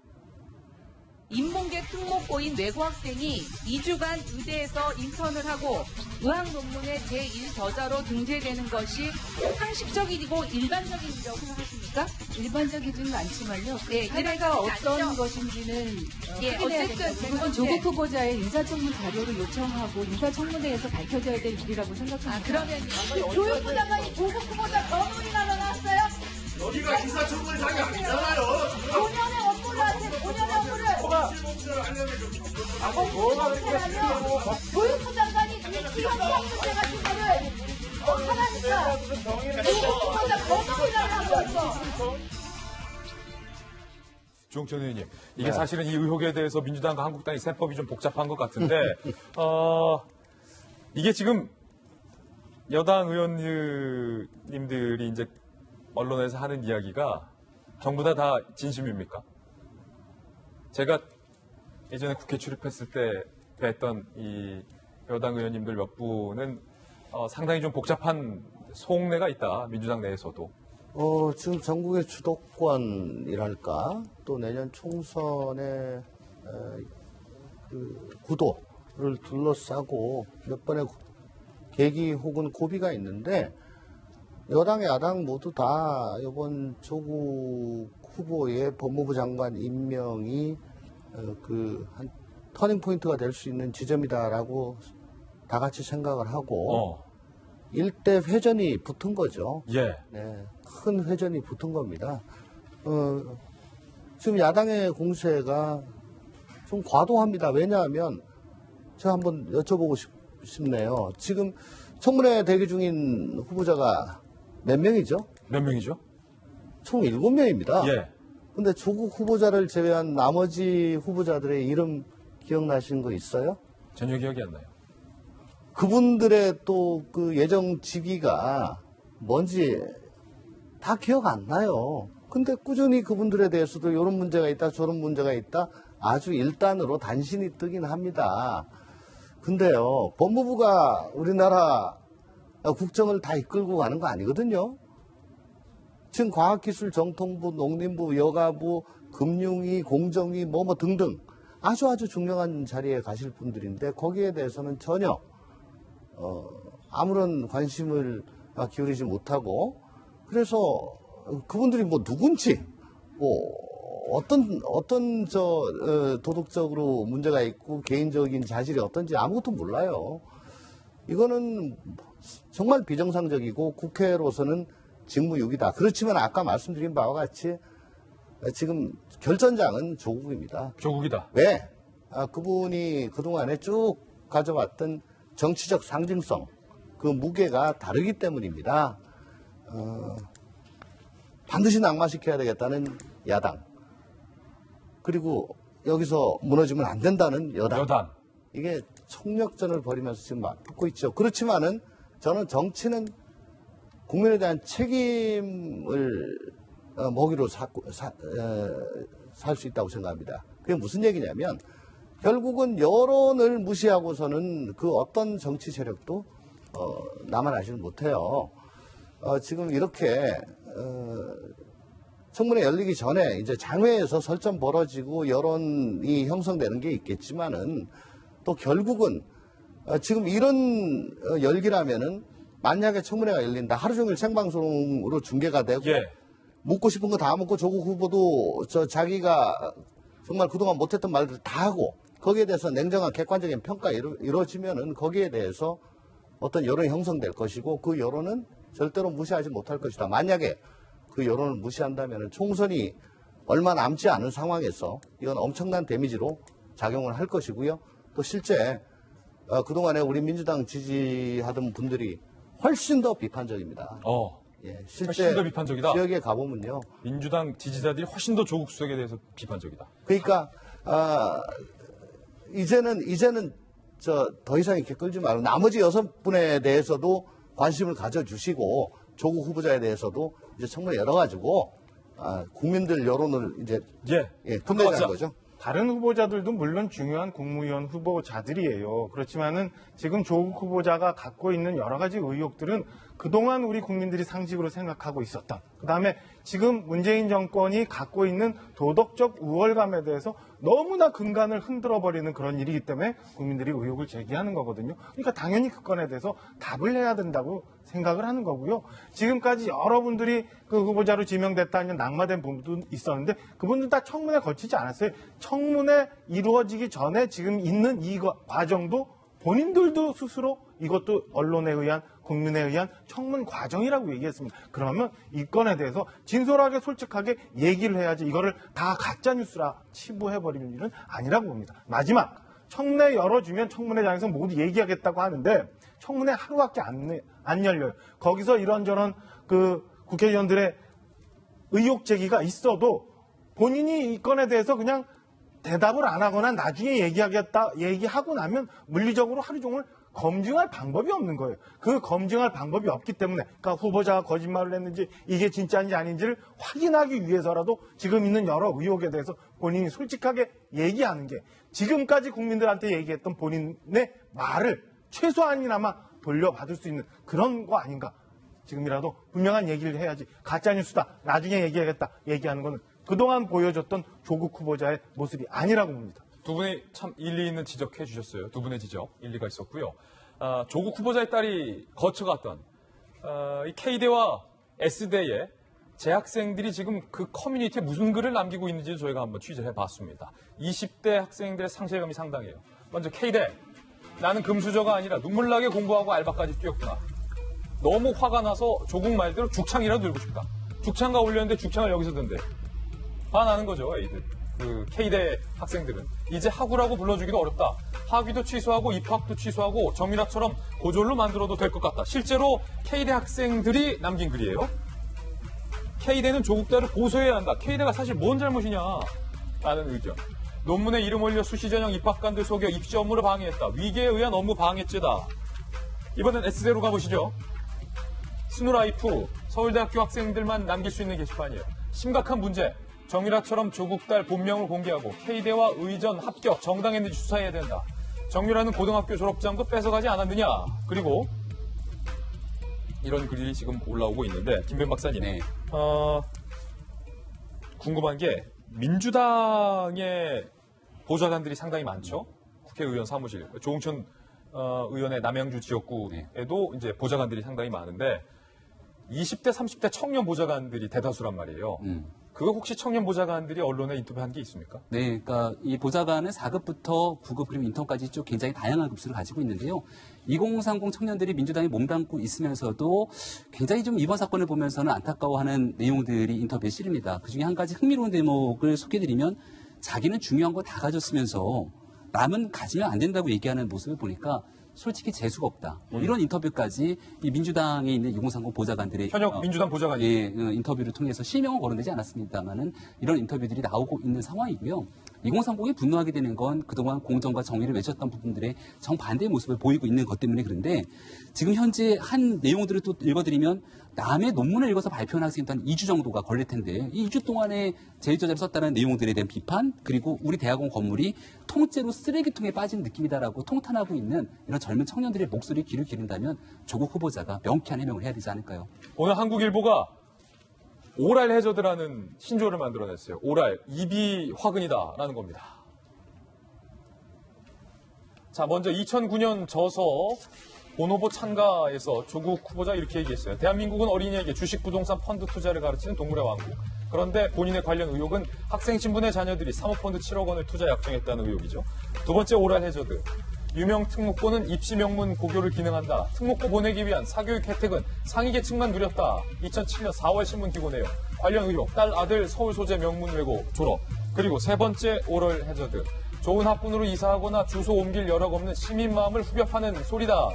인문계 특목고인 외고 학생이 2주간 의대에서 인턴을 하고 의학 논문의 제1저자로 등재되는 것이 상식적이고 일반적이라고 생각하십니까? 일반적이지는 않지만요. 네, 사례가 어떤 것인지는 확인해야 됩니다. 그건 조국 후보자의 인사청문 자료를 요청하고 인사청문회에서 밝혀져야 될 일이라고 생각합니다. 그러면 교육부 장관이 조국 후보자 변호인하러 나왔어요? 여기가 인사청문회장이 아니잖아요. 5년의 업무를 하세요. 5년의 업무를. 교육부 장관이 이 기관장 문제 같은 거를 하라니까 조국 후보자 변호인하러 나왔어. 주홍천 의원님, 이게 사실은 이 의혹에 대해서 민주당과 한국당의 셈법이 좀 복잡한 것 같은데 이게 지금 여당 의원님들이 이제 언론에서 하는 이야기가 전부 다 진심입니까? 제가 예전에 국회 출입했을 때 뵀던 이 여당 의원님들 몇 분은 상당히 좀 복잡한 속내가 있다. 민주당 내에서도. 지금 전국의 주도권이랄까 또 내년 총선의 그 구도를 둘러싸고 몇 번의 계기 혹은 고비가 있는데 여당, 야당 모두 다 이번 조국 후보의 법무부 장관 임명이 한 터닝 포인트가 될 수 있는 지점이다라고 다 같이 생각을 하고 일대 회전이 붙은 거죠. 예. 네, 큰 회전이 붙은 겁니다. 지금 야당의 공세가 좀 과도합니다. 왜냐하면 제가 한번 여쭤보고 싶네요. 지금 청문회 대기 중인 후보자가 몇 명이죠? 몇 명이죠? 총 7명입니다. 예. 근데 조국 후보자를 제외한 나머지 후보자들의 이름 기억나시는 거 있어요? 전혀 기억이 안 나요. 그분들의 또 그 예정 직위가 뭔지 다 기억 안 나요. 근데 꾸준히 그분들에 대해서도 이런 문제가 있다, 저런 문제가 있다, 아주 일단으로 단신이 뜨긴 합니다. 근데요, 법무부가 우리나라 국정을 다 이끌고 가는 거 아니거든요. 지금 과학기술정통부, 농림부, 여가부, 금융위, 공정위, 뭐 등등 아주 중요한 자리에 가실 분들인데 거기에 대해서는 전혀 아무런 관심을 기울이지 못하고 그래서 그분들이 뭐 누군지 어떤 도덕적으로 문제가 있고 개인적인 자질이 어떤지 아무것도 몰라요. 이거는 정말 비정상적이고 국회로서는 직무유기다. 그렇지만 아까 말씀드린 바와 같이 지금 결전장은 조국입니다. 조국이다. 왜? 그분이 그동안에 쭉 가져왔던 정치적 상징성, 그 무게가 다르기 때문입니다. 반드시 낙마시켜야 되겠다는 야당. 그리고 여기서 무너지면 안 된다는 여당. 이게 총력전을 벌이면서 지금 맞붙고 있죠. 그렇지만은 저는 정치는 국민에 대한 책임을 먹이로 살 수 있다고 생각합니다. 그게 무슨 얘기냐면 결국은 여론을 무시하고서는 그 어떤 정치 세력도 남아나지는 못해요. 지금 이렇게 청문회 열리기 전에 이제 장외에서 설전 벌어지고 여론이 형성되는 게 있겠지만은 또 결국은 지금 이런 열기라면은 만약에 청문회가 열린다. 하루 종일 생방송으로 중계가 되고 묻고 싶은 거 다 묻고 조국 후보도 자기가 정말 그동안 못했던 말들 다 하고 거기에 대해서 냉정한 객관적인 평가 이루어지면은 거기에 대해서 어떤 여론이 형성될 것이고 그 여론은 절대로 무시하지 못할 것이다. 만약에 그 여론을 무시한다면은 총선이 얼마 남지 않은 상황에서 이건 엄청난 데미지로 작용을 할 것이고요. 또 실제 그동안에 우리 민주당 지지하던 분들이 훨씬 더 비판적입니다. 예, 실제 훨씬 더 비판적이다. 지역에 가보면요. 민주당 지지자들이 훨씬 더 조국 수석에 대해서 비판적이다. 그러니까 이제는 더 이상 이렇게 끌지 말고 나머지 6분에 대해서도 관심을 가져주시고 조국 후보자에 대해서도 이제 정말 열어가지고 국민들 여론을 이제 끝내자는 거죠. 다른 후보자들도 물론 중요한 국무위원 후보자들이에요. 그렇지만은 지금 조국 후보자가 갖고 있는 여러 가지 의혹들은 그동안 우리 국민들이 상식으로 생각하고 있었던, 그다음에 지금 문재인 정권이 갖고 있는 도덕적 우월감에 대해서 너무나 근간을 흔들어버리는 그런 일이기 때문에 국민들이 의혹을 제기하는 거거든요. 그러니까 당연히 그 건에 대해서 답을 해야 된다고 생각을 하는 거고요. 지금까지 여러분들이 그 후보자로 지명됐다는 낙마된 분도 있었는데 그분들 다 청문회 거치지 않았어요. 청문회 이루어지기 전에 지금 있는 이 과정도 본인들도 스스로 이것도 언론에 의한 국민에 의한 청문 과정이라고 얘기했습니다. 그러면 이 건에 대해서 진솔하게 솔직하게 얘기를 해야지 이거를 다 가짜뉴스라 치부해버리는 일은 아니라고 봅니다. 마지막 청문회 열어주면 청문회장에서 모두 얘기하겠다고 하는데 청문회 하루밖에 안 열려요. 거기서 이런저런 그 국회의원들의 의혹 제기가 있어도 본인이 이 건에 대해서 그냥 대답을 안 하거나 나중에 얘기하고 나면 물리적으로 하루 종일 검증할 방법이 없는 거예요. 그 검증할 방법이 없기 때문에 그러니까 후보자가 거짓말을 했는지 이게 진짜인지 아닌지를 확인하기 위해서라도 지금 있는 여러 의혹에 대해서 본인이 솔직하게 얘기하는 게 지금까지 국민들한테 얘기했던 본인의 말을 최소한이나마 돌려받을 수 있는 그런 거 아닌가. 지금이라도 분명한 얘기를 해야지 가짜뉴스다. 나중에 얘기하겠다. 얘기하는 거는 그동안 보여줬던 조국 후보자의 모습이 아니라고 봅니다. 두 분이 참 일리 있는 지적해 주셨어요. 두 분의 지적 일리가 있었고요. 조국 후보자의 딸이 거쳐갔던 이 K대와 S대의 재학생들이 지금 그 커뮤니티에 무슨 글을 남기고 있는지 저희가 한번 취재해 봤습니다. 20대 학생들의 상실감이 상당해요. 먼저 K대. 나는 금수저가 아니라 눈물나게 공부하고 알바까지 뛰었구나. 너무 화가 나서 조국 말대로 죽창이라도 들고 싶다. 죽창가 올렸는데 죽창을 여기서 든대. 화나는 거죠, 애들. 그 K대 학생들은. 이제 학우라고 불러주기도 어렵다. 학위도 취소하고 입학도 취소하고 정유라처럼 고졸로 만들어도 될 것 같다. 실제로 K대 학생들이 남긴 글이에요. K대는 조국대를 고소해야 한다. K대가 사실 뭔 잘못이냐 라는 의견. 논문에 이름 올려 수시 전형 입학관들 속여 입시 업무를 방해했다. 위계에 의한 업무 방해죄다. 이번엔 S대로 가보시죠. 스누라이프 서울대학교 학생들만 남길 수 있는 게시판이에요. 심각한 문제. 정유라처럼 조국달 본명을 공개하고 K대와 의전, 합격, 정당했는지 수사해야 된다. 정유라는 고등학교 졸업장도 뺏어가지 않았느냐. 그리고 이런 글이 지금 올라오고 있는데 김변 박사님, 네. 궁금한 게 민주당의 보좌관들이 상당히 많죠. 국회의원 사무실, 조홍천 의원의 남양주 지역구에도 이제 보좌관들이 상당히 많은데 20대, 30대 청년 보좌관들이 대다수란 말이에요. 그거 혹시 청년 보좌관들이 언론에 인터뷰한 게 있습니까? 네, 그러니까 이 보좌관은 4급부터 9급 그리고 인턴까지 쭉 굉장히 다양한 급수를 가지고 있는데요. 2030 청년들이 민주당에 몸담고 있으면서도 굉장히 좀 이번 사건을 보면서는 안타까워하는 내용들이 인터뷰에 실립니다. 그중에 한 가지 흥미로운 대목을 소개해드리면 자기는 중요한 거 다 가졌으면서 남은 가지면 안 된다고 얘기하는 모습을 보니까 솔직히 재수가 없다. 뭐 이런 인터뷰까지 이 민주당에 있는 2030 보좌관들의 현역 민주당 보좌관이 인터뷰를 통해서 실명은 거론되지 않았습니다만은 이런 인터뷰들이 나오고 있는 상황이고요. 2030이 분노하게 되는 건 그동안 공정과 정의를 외쳤던 부분들의 정반대의 모습을 보이고 있는 것 때문에 그런데 지금 현재 한 내용들을 또 읽어드리면 남의 논문을 읽어서 발표한 학생도 한 2주 정도가 걸릴 텐데 이 2주 동안에 제일저자를 썼다는 내용들에 대한 비판 그리고 우리 대학원 건물이 통째로 쓰레기통에 빠진 느낌이다라고 통탄하고 있는 이런 젊은 청년들의 목소리에 귀를 기른다면 조국 후보자가 명쾌한 해명을 해야 되지 않을까요? 오늘 한국일보가 오랄 해저드라는 신조어를 만들어냈어요. 오랄, 입이 화근이다라는 겁니다. 자, 먼저 2009년 저서 본후보 참가에서 조국 후보자 이렇게 얘기했어요. 대한민국은 어린이에게 주식, 부동산, 펀드 투자를 가르치는 동물의 왕국. 그런데 본인의 관련 의혹은 학생 신분의 자녀들이 사모펀드 7억 원을 투자 약정했다는 의혹이죠. 두 번째 오랄 해저드. 유명 특목고는 입시 명문 고교를 기능한다. 특목고 보내기 위한 사교육 혜택은 상위 계층만 누렸다. 2007년 4월 신문 기고 내용. 관련 의혹. 딸, 아들 서울 소재 명문 외고 졸업. 그리고 세 번째 오랄 해저드. 좋은 학군으로 이사하거나 주소 옮길 여력 없는 시민 마음을 후벼파는 소리다.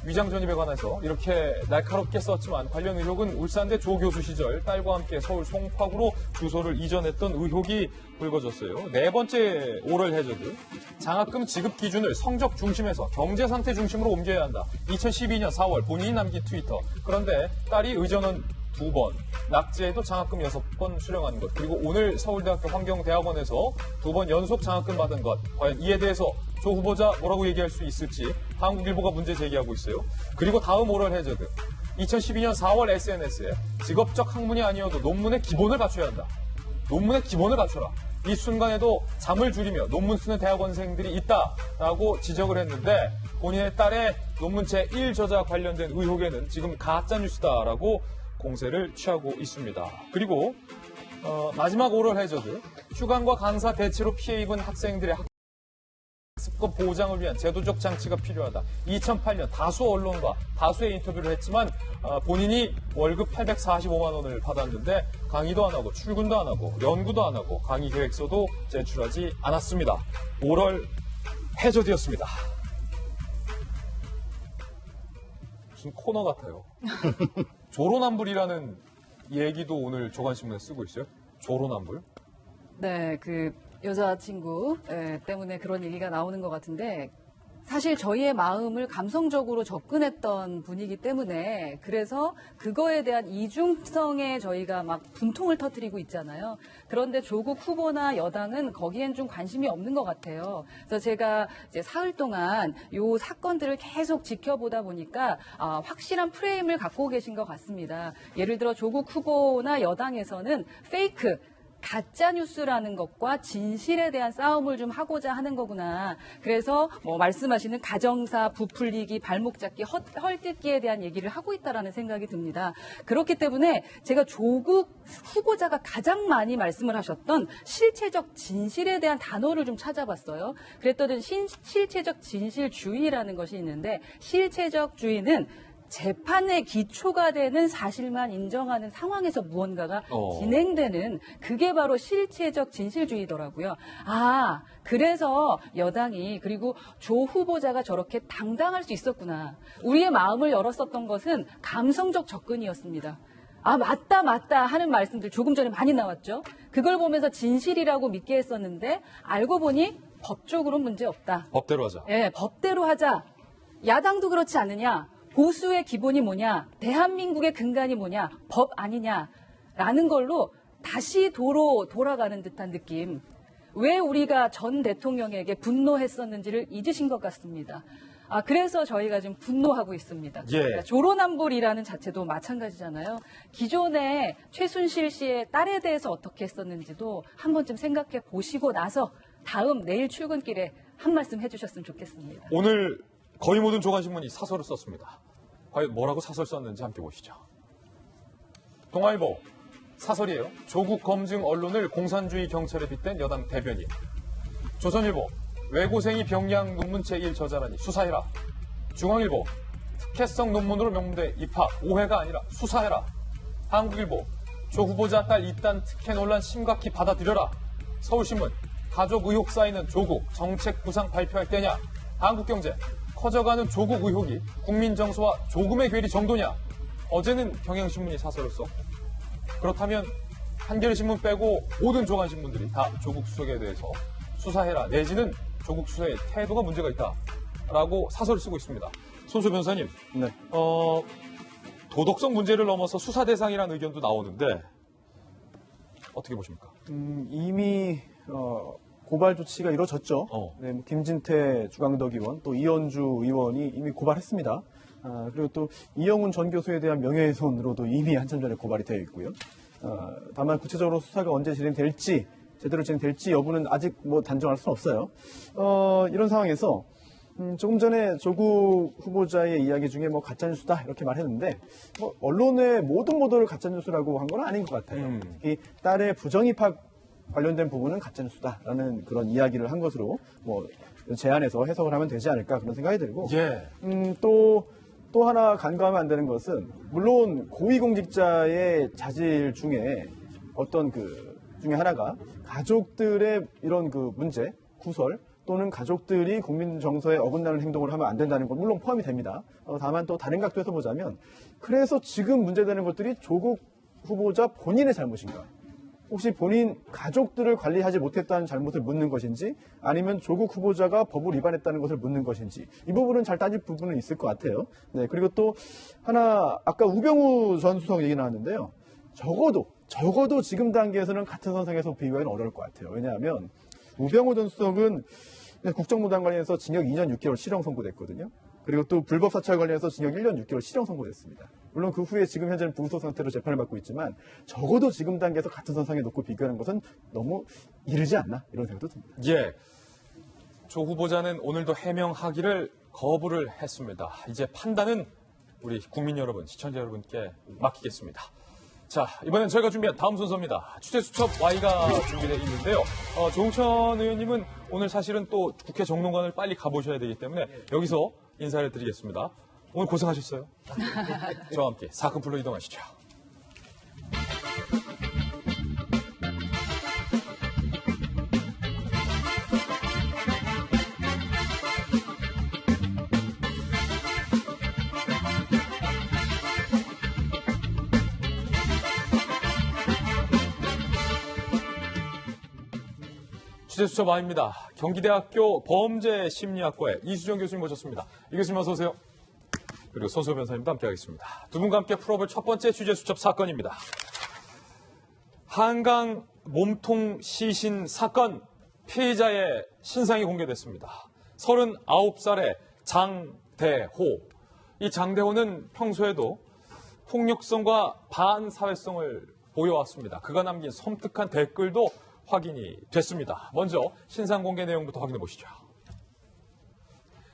위장 전입에 관해서 이렇게 날카롭게 썼지만 관련 의혹은 울산대 조 교수 시절 딸과 함께 서울 송파구로 주소를 이전했던 의혹이 불거졌어요. 네 번째 오랄 해저드. 장학금 지급 기준을 성적 중심에서 경제 상태 중심으로 옮겨야 한다. 2012년 4월 본인이 남긴 트위터. 그런데 딸이 의전원 2번, 낙제에도 장학금 6번 수령한 것, 그리고 오늘 서울대학교 환경대학원에서 2번 연속 장학금 받은 것, 과연 이에 대해서 조 후보자 뭐라고 얘기할 수 있을지 한국일보가 문제 제기하고 있어요. 그리고 다음 오랄 해저드. 2012년 4월 SNS에 직업적 학문이 아니어도 논문의 기본을 갖춰야 한다. 논문의 기본을 갖춰라. 이 순간에도 잠을 줄이며 논문 쓰는 대학원생들이 있다라고 지적을 했는데 본인의 딸의 논문 제1저자 관련된 의혹에는 지금 가짜뉴스다라고 공세를 취하고 있습니다. 그리고 마지막 오랄 해저드. 휴강과 강사 대체로 피해 입은 학생들의 학습권 보장을 위한 제도적 장치가 필요하다. 2008년 다수 언론과 다수의 인터뷰를 했지만 본인이 월급 845만 원을 받았는데 강의도 안 하고 출근도 안 하고 연구도 안 하고 강의 계획서도 제출하지 않았습니다. 오랄 해저드였습니다. 무슨 코너 같아요. 조로남불이라는 얘기도 오늘 조간신문에 쓰고 있어요. 조로남불? 네, 그 여자친구 때문에 그런 얘기가 나오는 것 같은데 사실 저희의 마음을 감성적으로 접근했던 분이기 때문에 그래서 그거에 대한 이중성에 저희가 막 분통을 터뜨리고 있잖아요. 그런데 조국 후보나 여당은 거기엔 좀 관심이 없는 것 같아요. 그래서 제가 이제 사흘 동안 요 사건들을 계속 지켜보다 보니까 확실한 프레임을 갖고 계신 것 같습니다. 예를 들어 조국 후보나 여당에서는 페이크 가짜 뉴스라는 것과 진실에 대한 싸움을 좀 하고자 하는 거구나. 그래서 뭐 말씀하시는 가정사, 부풀리기, 발목 잡기, 헐뜯기에 대한 얘기를 하고 있다라는 생각이 듭니다. 그렇기 때문에 제가 조국 후보자가 가장 많이 말씀을 하셨던 실체적 진실에 대한 단어를 좀 찾아봤어요. 그랬더니 실체적 진실주의라는 것이 있는데, 실체적주의는 재판의 기초가 되는 사실만 인정하는 상황에서 무언가가 진행되는, 그게 바로 실체적 진실주의더라고요. 아, 그래서 여당이, 그리고 조 후보자가 저렇게 당당할 수 있었구나. 우리의 마음을 열었었던 것은 감성적 접근이었습니다. 아, 맞다 하는 말씀들 조금 전에 많이 나왔죠. 그걸 보면서 진실이라고 믿게 했었는데 알고 보니 법적으로 문제 없다. 법대로 하자. 예, 법대로 하자. 야당도 그렇지 않느냐. 보수의 기본이 뭐냐, 대한민국의 근간이 뭐냐, 법 아니냐라는 걸로 다시 돌아가는 듯한 느낌. 왜 우리가 전 대통령에게 분노했었는지를 잊으신 것 같습니다. 아, 그래서 저희가 지금 분노하고 있습니다. 예. 조로남불이라는 자체도 마찬가지잖아요. 기존에 최순실 씨의 딸에 대해서 어떻게 했었는지도 한 번쯤 생각해 보시고 나서 내일 출근길에 한 말씀 해주셨으면 좋겠습니다. 오늘 거의 모든 조간신문이 사설을 썼습니다. 과연 뭐라고 사설 썼는지 함께 보시죠. 동아일보 사설이에요. 조국 검증 언론을 공산주의 경찰에 빗댄 여당 대변인. 조선일보 외고생이 병양 논문 제1 저자라니 수사해라. 중앙일보 특혜성 논문으로 명문대 입학 오해가 아니라 수사해라. 한국일보 조 후보자 딸 이딴 특혜 논란 심각히 받아들여라. 서울신문 가족 의혹 쌓이는 조국 정책 구상 발표할 때냐. 한국경제 커져가는 조국 의혹이 국민 정서와 조금의 괴리 정도냐. 어제는 경향신문이 사설을 썼고, 그렇다면 한겨레신문 빼고 모든 조간신문들이 다 조국 수석에 대해서 수사해라 내지는 조국 수석의 태도가 문제가 있다라고 사설을 쓰고 있습니다. 손수 변호사님, 네. 도덕성 문제를 넘어서 수사 대상이라는 의견도 나오는데 어떻게 보십니까? 이미 고발 조치가 이루어졌죠. 네, 뭐 김진태 주광덕 의원, 또 이현주 의원이 이미 고발했습니다. 그리고 또 이영훈 전 교수에 대한 명예훼손으로도 이미 한참 전에 고발이 되어 있고요. 다만 구체적으로 수사가 언제 진행될지, 제대로 진행될지 여부는 아직 뭐 단정할 수는 없어요. 이런 상황에서 조금 전에 조국 후보자의 이야기 중에 뭐 가짜뉴스다 이렇게 말했는데, 뭐 언론의 모든 보도를 가짜뉴스라고 한 건 아닌 것 같아요. 특히 딸의 부정입학 관련된 부분은 가짜뉴스다라는 그런 이야기를 한 것으로 뭐 제안해서 해석을 하면 되지 않을까 그런 생각이 들고, 또 하나 간과하면 안 되는 것은, 물론 고위공직자의 자질 중에 어떤 중에 하나가 가족들의 이런 문제, 구설 또는 가족들이 국민 정서에 어긋나는 행동을 하면 안 된다는 건 물론 포함이 됩니다. 다만 또 다른 각도에서 보자면, 그래서 지금 문제되는 것들이 조국 후보자 본인의 잘못인가? 혹시 본인 가족들을 관리하지 못했다는 잘못을 묻는 것인지, 아니면 조국 후보자가 법을 위반했다는 것을 묻는 것인지, 이 부분은 잘 따질 부분은 있을 것 같아요. 네, 그리고 또 하나, 아까 우병우 전 수석 얘기 나왔는데요. 적어도 지금 단계에서는 같은 선상에서 비교하기는 어려울 것 같아요. 왜냐하면 우병우 전 수석은 국정농단 관련해서 징역 2년 6개월 실형 선고됐거든요. 그리고 또 불법 사찰 관련해서 징역 1년 6개월 실형 선고됐습니다. 물론 그 후에 지금 현재는 부구속 상태로 재판을 받고 있지만, 적어도 지금 단계에서 같은 선상에 놓고 비교하는 것은 너무 이르지 않나, 이런 생각도 듭니다. 예, 조 후보자는 오늘도 해명하기를 거부를 했습니다. 이제 판단은 우리 국민 여러분, 시청자 여러분께 맡기겠습니다. 자, 이번엔 저희가 준비한 다음 순서입니다. 취재수첩 Y가 준비되어 있는데요. 조응천 의원님은 오늘 사실은 또 국회 정론관을 빨리 가보셔야 되기 때문에 여기서 인사를 드리겠습니다. 오늘 고생하셨어요. 저와 함께 사건풀로 이동하시죠. 취재수첩 Y입니다. 경기대학교 범죄심리학과의 이수정 교수님 모셨습니다. 이 교수님 어서 오세요. 그리고 손수호 변호사님도 함께하겠습니다. 두 분과 함께 풀어볼 첫 번째 취재수첩 사건입니다. 한강 몸통 시신 사건 피해자의 신상이 공개됐습니다. 39살의 장대호. 이 장대호는 평소에도 폭력성과 반사회성을 보여왔습니다. 그가 남긴 섬뜩한 댓글도 확인이 됐습니다. 먼저 신상 공개 내용부터 확인해 보시죠.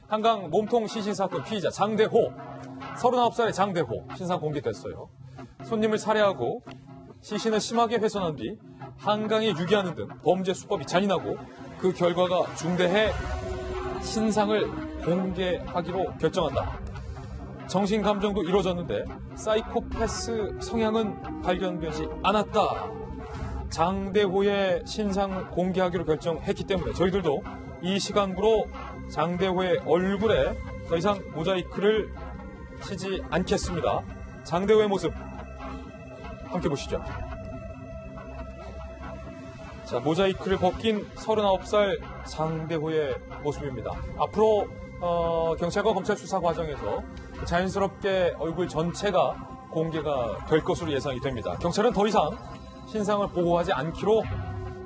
한강 몸통 시신 사건 피의자 장대호, 39살의 장대호 신상 공개됐어요. 손님을 살해하고 시신을 심하게 훼손한 뒤 한강에 유기하는 등 범죄 수법이 잔인하고 그 결과가 중대해 신상을 공개하기로 결정한다. 정신 감정도 이루어졌는데 사이코패스 성향은 발견되지 않았다. 장대호의 신상을 공개하기로 결정했기 때문에 저희들도 이 시간부로 장대호의 얼굴에 더 이상 모자이크를 치지 않겠습니다. 장대호의 모습 함께 보시죠. 자, 모자이크를 벗긴 39살 장대호의 모습입니다. 앞으로 경찰과 검찰 수사 과정에서 자연스럽게 얼굴 전체가 공개가 될 것으로 예상이 됩니다. 경찰은 더 이상 신상을 보호하지 않기로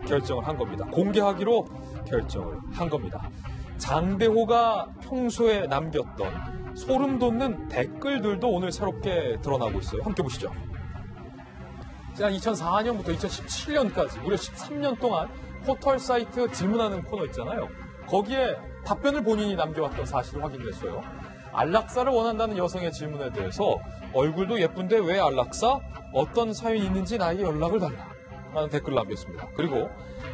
결정을 한 겁니다. 공개하기로 결정을 한 겁니다. 장대호가 평소에 남겼던 소름 돋는 댓글들도 오늘 새롭게 드러나고 있어요. 함께 보시죠. 지난 2004년부터 2017년까지 무려 13년 동안 포털 사이트 질문하는 코너 있잖아요. 거기에 답변을 본인이 남겨왔던 사실이 확인됐어요. 안락사를 원한다는 여성의 질문에 대해서 얼굴도 예쁜데 왜 안락사? 어떤 사연이 있는지 나에게 연락을 달라. 라는 댓글을 남겼습니다. 그리고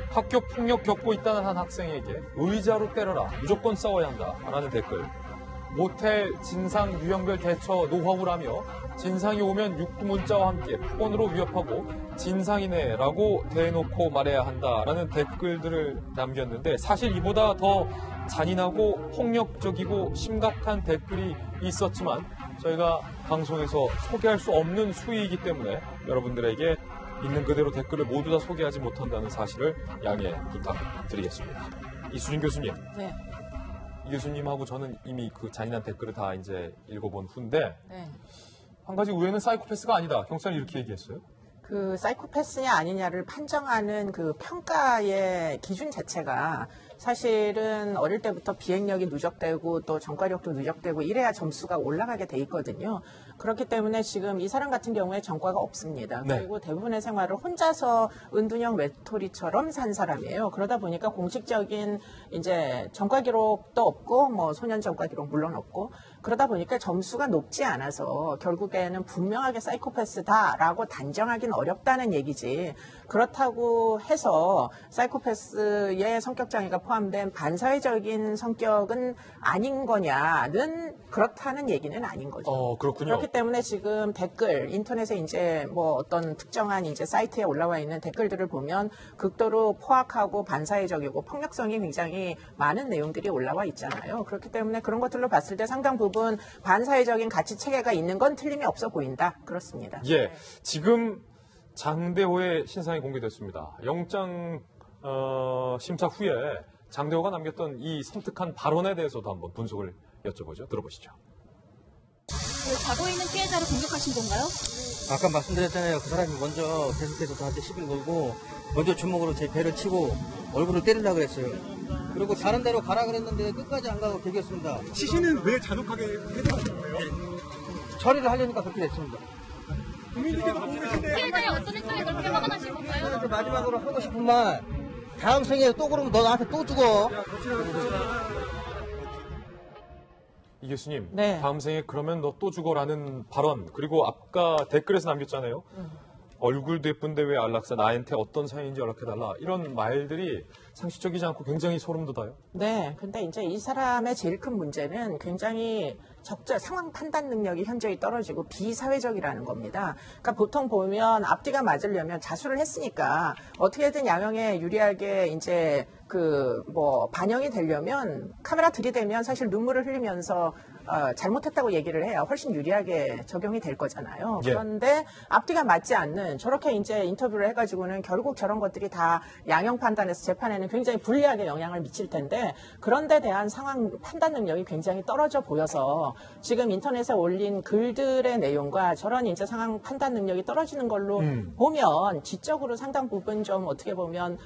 학교 폭력 겪고 있다는 한 학생에게 의자로 때려라. 무조건 싸워야 한다. 라는 댓글. 모텔 진상 유형별 대처 노하우라며 진상이 오면 육두문자와 함께 폭언으로 위협하고 진상이네라고 대놓고 말해야 한다라는 댓글들을 남겼는데 사실 이보다 더 잔인하고 폭력적이고 심각한 댓글이 있었지만 저희가 방송에서 소개할 수 없는 수위이기 때문에 여러분들에게 있는 그대로 댓글을 모두 다 소개하지 못한다는 사실을 양해 부탁드리겠습니다. 이수진 교수님. 네. 이 교수님하고 저는 이미 그 잔인한 댓글을 다 이제 읽어본 후인데 네. 한 가지 우회는 사이코패스가 아니다. 경찰이 이렇게 얘기했어요. 그 사이코패스냐 아니냐를 판정하는 그 평가의 기준 자체가 사실은 어릴 때부터 비행력이 누적되고 또 전과력도 누적되고 이래야 점수가 올라가게 돼 있거든요. 그렇기 때문에 지금 이 사람 같은 경우에 전과가 없습니다. 네. 그리고 대부분의 생활을 혼자서 은둔형 외톨이처럼 산 사람이에요. 그러다 보니까 공식적인 이제 전과 기록도 없고 뭐 소년 전과 기록 물론 없고 그러다 보니까 점수가 높지 않아서 결국에는 분명하게 사이코패스다라고 단정하기는 어렵다는 얘기지. 그렇다고 해서 사이코패스의 성격 장애가 포함된 반사회적인 성격은 아닌 거냐는 그렇다는 얘기는 아닌 거죠. 그렇군요. 그렇기 때문에 지금 댓글, 인터넷에 이제 뭐 어떤 특정한 이제 사이트에 올라와 있는 댓글들을 보면 극도로 포악하고 반사회적이고 폭력성이 굉장히 많은 내용들이 올라와 있잖아요. 그렇기 때문에 그런 것들로 봤을 때 상당 부분 반사회적인 가치 체계가 있는 건 틀림이 없어 보인다. 그렇습니다. 예, 지금 장대호의 신상이 공개됐습니다. 영장 심사 후에 장대호가 남겼던 이 섬뜩한 발언에 대해서도 한번 분석을 여쭤보죠. 들어보시죠. 자고 있는 피해자를 공격하신 건가요? 아까 말씀드렸잖아요. 그 사람이 먼저 계속해서 저한테 시비를 걸고 먼저 주먹으로 제 배를 치고 얼굴을 때리려고 그랬어요. 그리고 다른 데로 가라 그랬는데 끝까지 안 가고 계겼습니다. 시신은 왜 잔혹하게 해드렸던 거예요? 처리를 하려니까 그렇게 됐습니다. 국민들께서 보고 계신데 피해자의 어떤 행동에 그렇게 화가 나신 건가요? 그래서 마지막으로 하고 싶은 말, 다음 생에 또 그러면 너 나한테 또 죽어. 이 교수님, 네. 다음 생에 그러면 너 또 죽어라는 발언, 그리고 아까 댓글에서 남겼잖아요. 얼굴도 예쁜데 왜 안락사, 나한테 어떤 사연인지 연락해달라. 이런 말들이 상식적이지 않고 굉장히 소름 돋아요. 네. 근데 이제 이 사람의 제일 큰 문제는 굉장히 상황 판단 능력이 현저히 떨어지고 비사회적이라는 겁니다. 그러니까 보통 보면 앞뒤가 맞으려면 자수를 했으니까 어떻게든 양형에 유리하게 이제 반영이 되려면 카메라 들이대면 사실 눈물을 흘리면서 잘못했다고 얘기를 해야 훨씬 유리하게 적용이 될 거잖아요. 예. 그런데 앞뒤가 맞지 않는 저렇게 이제 인터뷰를 해가지고는 결국 저런 것들이 다 양형 판단에서 재판에는 굉장히 불리하게 영향을 미칠 텐데 그런 데 대한 상황 판단 능력이 굉장히 떨어져 보여서 지금 인터넷에 올린 글들의 내용과 저런 이제 상황 판단 능력이 떨어지는 걸로 보면 지적으로 상당 부분 좀 어떻게 보면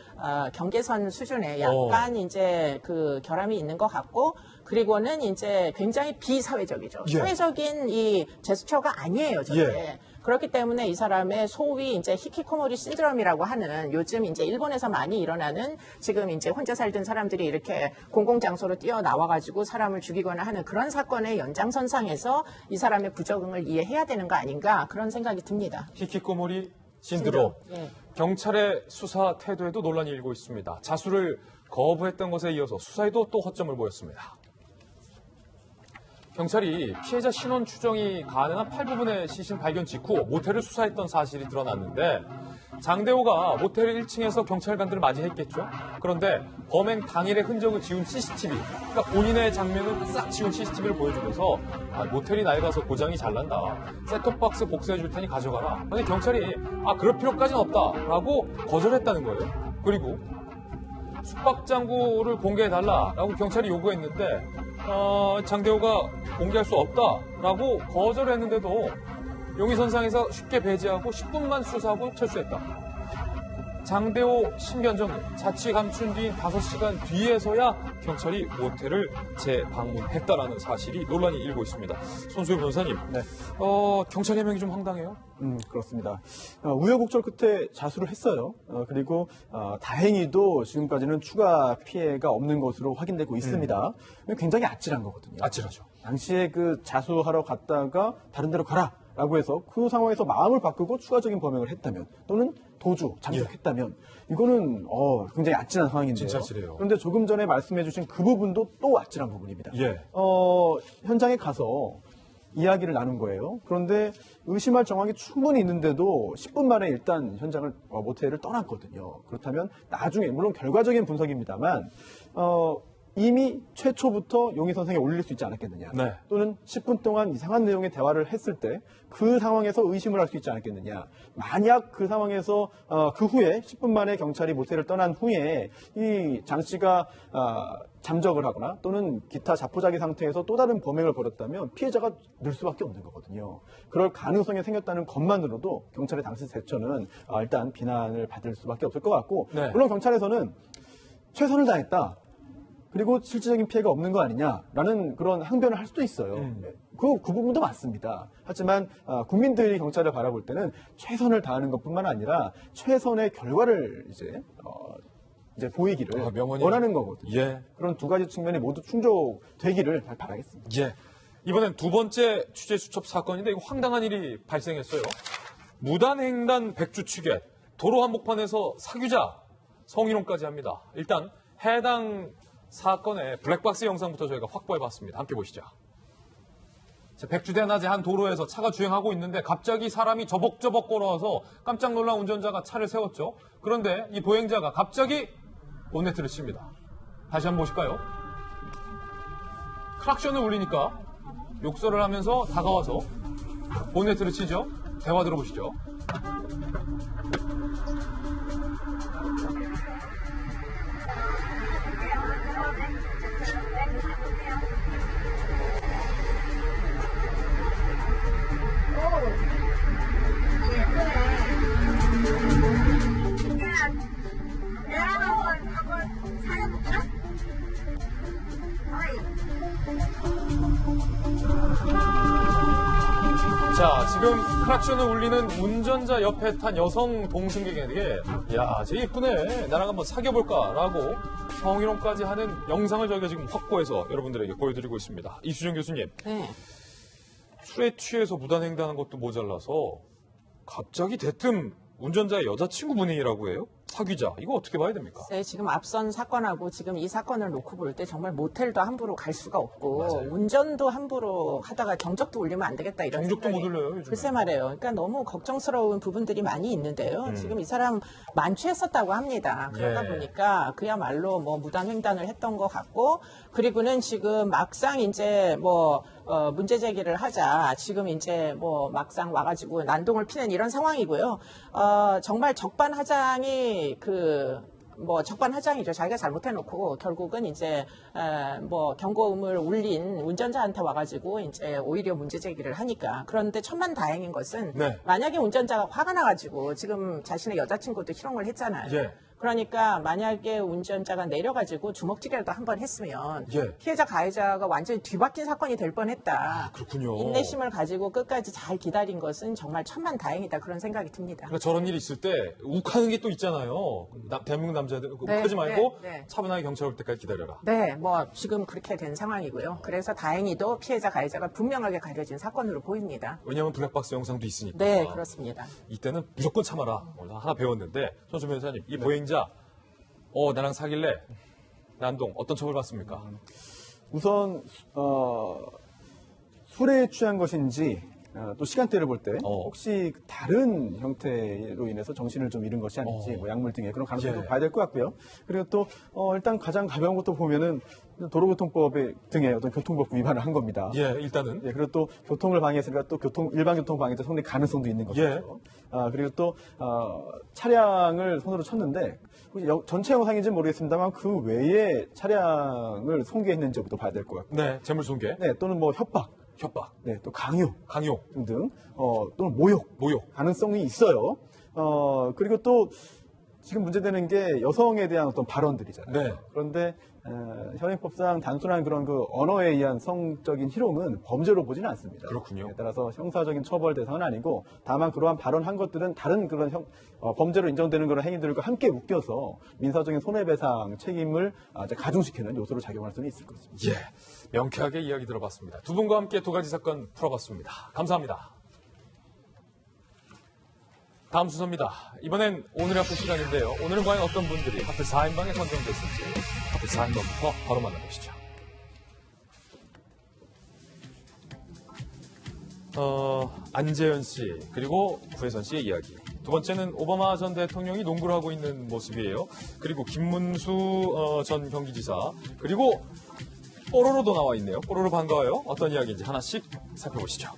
경계선 수준에 약간 이제 그 결함이 있는 것 같고 그리고는 이제 굉장히 비사회적이죠. 예. 사회적인 이 제스처가 아니에요, 저게. 예. 그렇기 때문에 이 사람의 소위 이제 히키코모리 신드롬이라고 하는 요즘 이제 일본에서 많이 일어나는 지금 이제 혼자 살던 사람들이 이렇게 공공장소로 뛰어나와가지고 사람을 죽이거나 하는 그런 사건의 연장선상에서 이 사람의 부적응을 이해해야 되는 거 아닌가 그런 생각이 듭니다. 히키코모리 신드롬. 예. 경찰의 수사 태도에도 논란이 일고 있습니다. 자수를 거부했던 것에 이어서 수사에도 또 허점을 보였습니다. 경찰이 피해자 신원 추정이 가능한 8부분의 시신 발견 직후 모텔을 수사했던 사실이 드러났는데 장대호가 모텔 1층에서 경찰관들을 맞이했겠죠. 그런데 범행 당일의 흔적을 지운 CCTV, 그러니까 본인의 장면을 싹 지운 CCTV를 보여주면서 모텔이 낡아서 고장이 잘 난다. 셋톱박스 복사해 줄 테니 가져가라. 근데 경찰이 그럴 필요까지는 없다라고 거절했다는 거예요. 그리고 숙박장구를 공개해달라라고 경찰이 요구했는데 장대호가 공개할 수 없다라고 거절했는데도 용의선상에서 쉽게 배제하고 10분만 수사하고 철수했다. 장대호 신변정은 자취 감춘 뒤인 5시간 뒤에서야 경찰이 모텔을 재방문했다라는 사실이 논란이 일고 있습니다. 손수호 변호사님, 네. 경찰 해명이 좀 황당해요? 그렇습니다. 우여곡절 끝에 자수를 했어요. 그리고 다행히도 지금까지는 추가 피해가 없는 것으로 확인되고 있습니다. 굉장히 아찔한 거거든요. 아찔하죠. 당시에 그 자수하러 갔다가 다른 데로 가라라고 해서 그 상황에서 마음을 바꾸고 추가적인 범행을 했다면 또는 도주, 잠적했다면 이거는 굉장히 아찔한 상황인데요. 진짜 아찔해요. 그런데 조금 전에 말씀해주신 그 부분도 또 아찔한 부분입니다. 예. 현장에 가서 이야기를 나눈 거예요. 그런데 의심할 정황이 충분히 있는데도 10분 만에 일단 현장을 모텔을 떠났거든요. 그렇다면 나중에 물론 결과적인 분석입니다만 이미 최초부터 용의선상에 올릴 수 있지 않았겠느냐. 네. 또는 10분 동안 이상한 내용의 대화를 했을 때 그 상황에서 의심을 할 수 있지 않았겠느냐. 만약 그 상황에서 그 후에 10분 만에 경찰이 모텔을 떠난 후에 이 장 씨가 잠적을 하거나 또는 기타 자포자기 상태에서 또 다른 범행을 벌였다면 피해자가 늘 수밖에 없는 거거든요. 그럴 가능성이 생겼다는 것만으로도 경찰의 당시 대처는 일단 비난을 받을 수밖에 없을 것 같고 네. 물론 경찰에서는 최선을 다했다. 그리고 실질적인 피해가 없는 거 아니냐라는 그런 항변을 할 수도 있어요. 그 부분도 맞습니다. 하지만 국민들이 경찰을 바라볼 때는 최선을 다하는 것뿐만 아니라 최선의 결과를 이제 보이기를 원하는 거거든요. 예. 그런 두 가지 측면이 모두 충족되기를 잘 바라겠습니다. 예. 이번엔 두 번째 취재 수첩 사건인데 이거 황당한 일이 발생했어요. 무단횡단 백주취객, 도로 한복판에서 사귀자 성희롱까지 합니다. 일단 해당 사건의 블랙박스 영상부터 저희가 확보해봤습니다. 함께 보시죠. 백주대 낮에 한 도로에서 차가 주행하고 있는데 갑자기 사람이 저벅저벅 걸어와서 깜짝 놀란 운전자가 차를 세웠죠. 그런데 이 보행자가 갑자기 본네트를 칩니다. 다시 한번 보실까요? 클락션을 울리니까 욕설을 하면서 다가와서 본네트를 치죠. 대화 들어보시죠. 자, 지금 클락션을 울리는 운전자 옆에 탄 여성 동승객에게 야, 쟤 예쁘네. 나랑 한번 사귀어볼까라고 성희롱까지 하는 영상을 저희가 지금 확보해서 여러분들에게 보여드리고 있습니다. 이수정 교수님. 네. 술에 취해서 무단횡단한 것도 모자라서 갑자기 대뜸 운전자의 여자친구 분이라고 해요? 사귀자. 이거 어떻게 봐야 됩니까? 네, 지금 앞선 사건하고 지금 이 사건을 놓고 볼 때 정말 모텔도 함부로 갈 수가 없고 맞아요. 운전도 함부로 하다가 경적도 울리면 안 되겠다 이런 경적도 생각이 못 울려요, 요즘에. 글쎄 말이에요. 그러니까 너무 걱정스러운 부분들이 많이 있는데요. 지금 이 사람 만취했었다고 합니다. 그러다 예. 보니까 그야말로 뭐 무단횡단을 했던 것 같고 그리고는 지금 막상 이제 뭐 문제 제기를 하자. 지금 이제 뭐 막상 와가지고 난동을 피는 이런 상황이고요. 정말 적반하장이 적반하장이죠. 자기가 잘못해놓고 결국은 이제 뭐 경고음을 울린 운전자한테 와가지고 이제 오히려 문제 제기를 하니까. 그런데 천만다행인 것은 네. 만약에 운전자가 화가 나가지고 지금 자신의 여자친구도 희롱을 했잖아요. 예. 그러니까 만약에 운전자가 내려가지고 주먹질이라도 한 번 했으면 예. 피해자 가해자가 완전히 뒤바뀐 사건이 될 뻔했다. 그렇군요. 인내심을 가지고 끝까지 잘 기다린 것은 정말 천만다행이다 그런 생각이 듭니다. 그러니까 저런 일이 있을 때 욱하는 게 또 있잖아요. 대한민국 남자들 욱하지 말고 차분하게 경찰 올 때까지 기다려라. 네, 뭐 지금 그렇게 된 상황이고요. 그래서 다행히도 피해자 가해자가 분명하게 가려진 사건으로 보입니다. 왜냐하면 블랙박스 영상도 있으니까. 네, 그렇습니다. 이때는 무조건 참아라. 오늘 하나 배웠는데 손수 변호사님, 이 보행자 나랑 사귈래? 난동 어떤 처벌 받습니까? 우선 술에 취한 것인지 또 시간대를 볼 때 혹시 다른 형태로 인해서 정신을 좀 잃은 것이 아닌지 뭐 약물 등의 그런 가능성도 봐야 될 것 같고요. 그리고 또 일단 가장 가벼운 것도 보면은 도로교통법 등의 어떤 교통법 위반을 한 겁니다. 예, 일단은. 예, 그리고 또 교통을 방해했으니까 또 일반 교통 방해자 성립 가능성도 있는 거죠. 예. 그리고 또 차량을 손으로 쳤는데 전체 영상인지는 모르겠습니다만 그 외에 차량을 손괴했는지부터 봐야 될 것 같고. 네, 재물 손괴. 네, 또는 뭐 협박. 네, 또 강요 등등, 또는 모욕 가능성이 있어요. 그리고 또 지금 문제되는 게 여성에 대한 어떤 발언들이잖아요. 네. 그런데 현행법상 단순한 그런 그 언어에 의한 성적인 희롱은 범죄로 보지는 않습니다. 그렇군요. 따라서 형사적인 처벌 대상은 아니고 다만 그러한 발언한 것들은 다른 그런 범죄로 인정되는 그런 행위들과 함께 묶여서 민사적인 손해배상 책임을 이제 가중시키는 요소로 작용할 수는 있을 것 같습니다. 예, 명쾌하게 이야기 들어봤습니다. 두 분과 함께 두 가지 사건 풀어봤습니다. 감사합니다. 다음 순서입니다. 이번엔 오늘의 하필 시간인데요. 오늘은 과연 어떤 분들이 하필 4인방에 선정됐을지 하필 4인방부터 바로 만나보시죠. 안재현 씨 그리고 구혜선 씨의 이야기. 두 번째는 오바마 전 대통령이 농구를 하고 있는 모습이에요. 그리고 김문수 전 경기지사 그리고 뽀로로도 나와 있네요. 뽀로로 반가워요. 어떤 이야기인지 하나씩 살펴보시죠.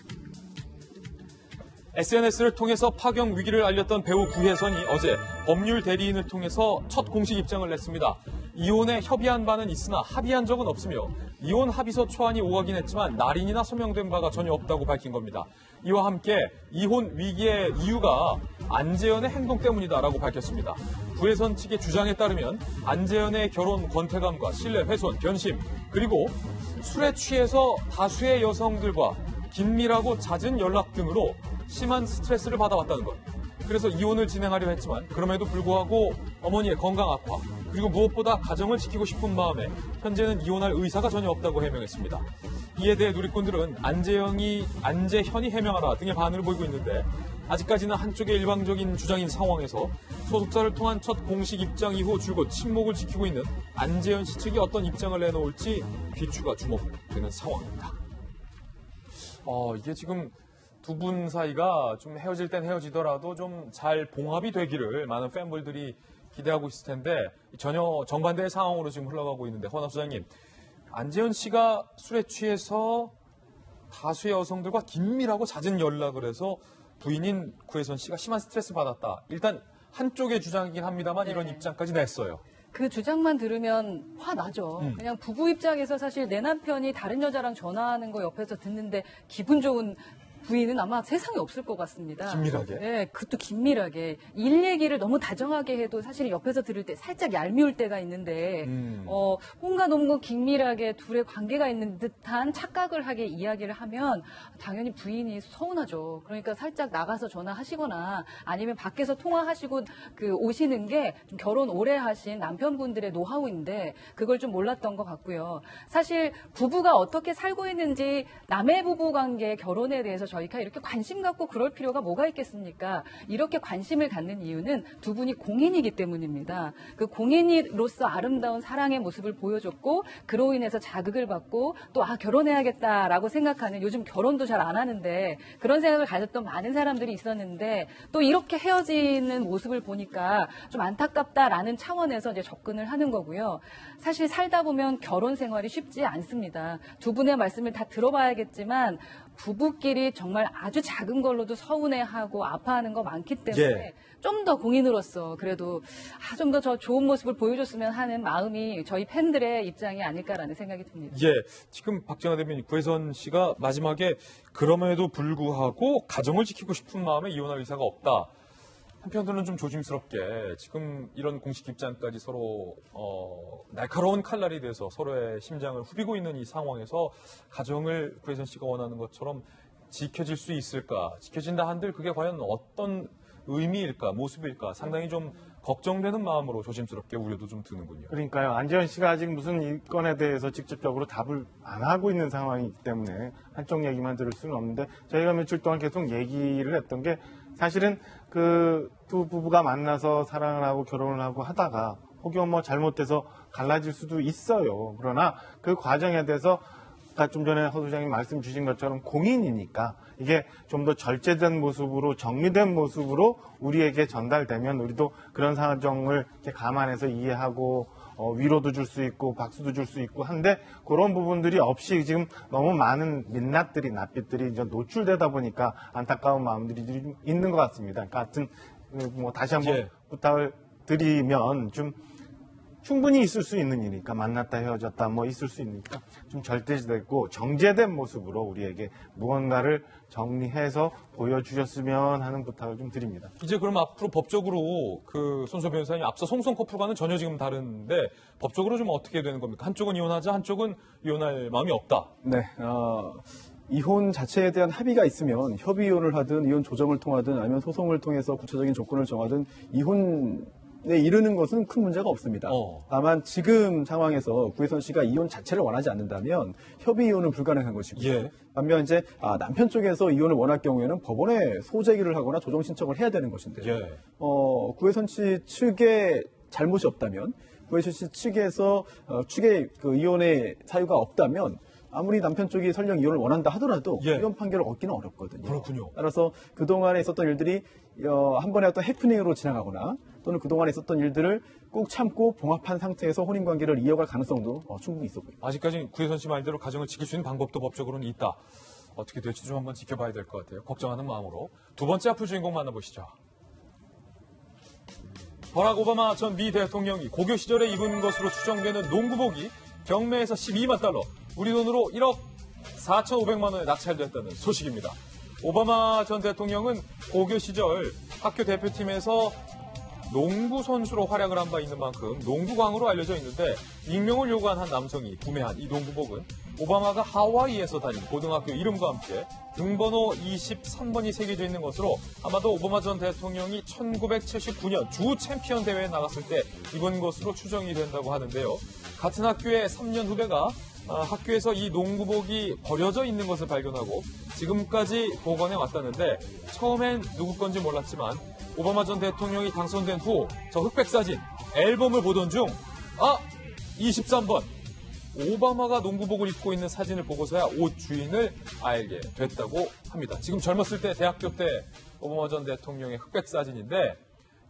SNS를 통해서 파경 위기를 알렸던 배우 구혜선이 어제 법률 대리인을 통해서 첫 공식 입장을 냈습니다. 이혼에 협의한 바는 있으나 합의한 적은 없으며 이혼 합의서 초안이 오가긴 했지만 날인이나 서명된 바가 전혀 없다고 밝힌 겁니다. 이와 함께 이혼 위기의 이유가 안재현의 행동 때문이다라고 밝혔습니다. 구혜선 측의 주장에 따르면 안재현의 결혼 권태감과 신뢰 훼손, 변심 그리고 술에 취해서 다수의 여성들과 긴밀하고 잦은 연락 등으로 심한 스트레스를 받아왔다는 것. 그래서 이혼을 진행하려 했지만 그럼에도 불구하고 어머니의 건강 악화 그리고 무엇보다 가정을 지키고 싶은 마음에 현재는 이혼할 의사가 전혀 없다고 해명했습니다. 이에 대해 누리꾼들은 안재현이 해명하라 등의 반응을 보이고 있는데 아직까지는 한쪽의 일방적인 주장인 상황에서 소속사를 통한 첫 공식 입장 이후 줄곧 침묵을 지키고 있는 안재현 씨 측이 어떤 입장을 내놓을지 귀추가 주목되는 상황입니다. 이게 지금 두 분 사이가 좀 헤어질 땐 헤어지더라도 좀 잘 봉합이 되기를 많은 팬분들이 기대하고 있을 텐데 전혀 정반대의 상황으로 지금 흘러가고 있는데 허남 소장님, 안재현 씨가 술에 취해서 다수의 여성들과 긴밀하고 잦은 연락을 해서 부인인 구혜선 씨가 심한 스트레스 받았다. 일단 한쪽의 주장이긴 합니다만 이런 입장까지 냈어요. 그 주장만 들으면 화 나죠. 그냥 부부 입장에서 사실 내 남편이 다른 여자랑 전화하는 거 옆에서 듣는데 기분 좋은 부인은 아마 세상에 없을 것 같습니다. 긴밀하게? 네, 그것도 긴밀하게. 일 얘기를 너무 다정하게 해도 사실 옆에서 들을 때 살짝 얄미울 때가 있는데, 뭔가 너무 긴밀하게 둘의 관계가 있는 듯한 착각을 하게 이야기를 하면 당연히 부인이 서운하죠. 그러니까 살짝 나가서 전화하시거나 아니면 밖에서 통화하시고 오시는 게 좀 결혼 오래 하신 남편분들의 노하우인데 그걸 좀 몰랐던 것 같고요. 사실 부부가 어떻게 살고 있는지 남의 부부 관계, 결혼에 대해서 저희가 이렇게 관심 갖고 그럴 필요가 뭐가 있겠습니까? 이렇게 관심을 갖는 이유는 두 분이 공인이기 때문입니다. 그 공인으로서 아름다운 사랑의 모습을 보여줬고 그로 인해서 자극을 받고 또 결혼해야겠다라고 생각하는, 요즘 결혼도 잘 안 하는데 그런 생각을 가졌던 많은 사람들이 있었는데 또 이렇게 헤어지는 모습을 보니까 좀 안타깝다라는 차원에서 이제 접근을 하는 거고요. 사실 살다 보면 결혼 생활이 쉽지 않습니다. 두 분의 말씀을 다 들어봐야겠지만 부부끼리 정말 아주 작은 걸로도 서운해하고 아파하는 거 많기 때문에 좀 더 공인으로서 그래도 좀 더 저 좋은 모습을 보여줬으면 하는 마음이 저희 팬들의 입장이 아닐까라는 생각이 듭니다. 예, 지금 박정아 대변인, 구혜선 씨가 마지막에 그럼에도 불구하고 가정을 지키고 싶은 마음에 이혼할 의사가 없다. 한편으로는 좀 조심스럽게 지금 이런 공식 입장까지 서로 날카로운 칼날이 돼서 서로의 심장을 후비고 있는 이 상황에서 가정을 구혜선 씨가 원하는 것처럼 지켜질 수 있을까? 지켜진다 한들 그게 과연 어떤 의미일까, 모습일까? 상당히 좀 걱정되는 마음으로 조심스럽게 우려도 좀 드는군요. 그러니까요. 안재현 씨가 아직 무슨 이 건에 대해서 직접적으로 답을 안 하고 있는 상황이기 때문에 한쪽 얘기만 들을 수는 없는데 저희가 며칠 동안 계속 얘기를 했던 게 사실은 그 두 부부가 만나서 사랑을 하고 결혼을 하고 하다가 혹여 뭐 잘못돼서 갈라질 수도 있어요. 그러나 그 과정에 대해서 아까 좀 전에 허 소장님 말씀 주신 것처럼 공인이니까 이게 좀 더 절제된 모습으로 정리된 모습으로 우리에게 전달되면 우리도 그런 사정을 이렇게 감안해서 이해하고 위로도 줄 수 있고 박수도 줄 수 있고 한데 그런 부분들이 없이 지금 너무 많은 민낯들이 낯빛들이 이제 노출되다 보니까 안타까운 마음들이 좀 있는 것 같습니다. 그러니까 하여튼 뭐 다시 한번 부탁을 드리면 좀 충분히 있을 수 있는 일이니까 만났다 헤어졌다 뭐 있을 수 있으니까 좀 절제되고 정제된 모습으로 우리에게 무언가를 정리해서 보여주셨으면 하는 부탁을 좀 드립니다. 이제 그럼 앞으로 법적으로 그 손소 변호사님 앞서 송송 커플과는 전혀 지금 다른데 법적으로 좀 어떻게 되는 겁니까? 한쪽은 이혼하자, 한쪽은 이혼할 마음이 없다. 네, 이혼 자체에 대한 합의가 있으면 협의 이혼을 하든 이혼 조정을 통하든 아니면 소송을 통해서 구체적인 조건을 정하든 이혼에 이르는 것은 큰 문제가 없습니다. 다만 지금 상황에서 구혜선 씨가 이혼 자체를 원하지 않는다면 협의 이혼은 불가능한 것이고요. 반면 이제 남편 쪽에서 이혼을 원할 경우에는 법원에 소제기를 하거나 조정 신청을 해야 되는 것인데 구혜선 씨 측에 잘못이 없다면 구혜선 씨 측에서 측에 그 이혼의 사유가 없다면 아무리 남편 쪽이 설령 이혼을 원한다 하더라도 이혼 판결을 얻기는 어렵거든요. 그렇군요. 따라서 그동안에 있었던 일들이 한 번의 어떤 해프닝으로 지나가거나 또는 그동안에 있었던 일들을 꼭 참고 봉합한 상태에서 혼인관계를 이어갈 가능성도 충분히 있어 보입니다. 아직까지 구혜선 씨 말대로 가정을 지킬 수 있는 방법도 법적으로는 있다. 어떻게 될지 좀 한번 지켜봐야 될 것 같아요. 걱정하는 마음으로. 두 번째 아플 주인공 만나보시죠. 버락 오바마 전 미 대통령이 고교 시절에 입은 것으로 추정되는 농구복이 경매에서 12만 달러, 우리 돈으로 1억 4,500만 원에 낙찰됐다는 소식입니다. 오바마 전 대통령은 고교 시절 학교 대표팀에서 농구 선수로 활약을 한 바 있는 만큼 농구광으로 알려져 있는데 익명을 요구한 한 남성이 구매한 이 농구복은 오바마가 하와이에서 다닌 고등학교 이름과 함께 등번호 23번이 새겨져 있는 것으로 아마도 오바마 전 대통령이 1979년 주 챔피언 대회에 나갔을 때 입은 것으로 추정이 된다고 하는데요. 같은 학교의 3년 후배가 학교에서 이 농구복이 버려져 있는 것을 발견하고 지금까지 복원해 왔다는데 처음엔 누구 건지 몰랐지만 오바마 전 대통령이 당선된 후 저 흑백 사진 앨범을 보던 중 23번 오바마가 농구복을 입고 있는 사진을 보고서야 옷 주인을 알게 됐다고 합니다. 지금 젊었을 때 대학교 때 오바마 전 대통령의 흑백 사진인데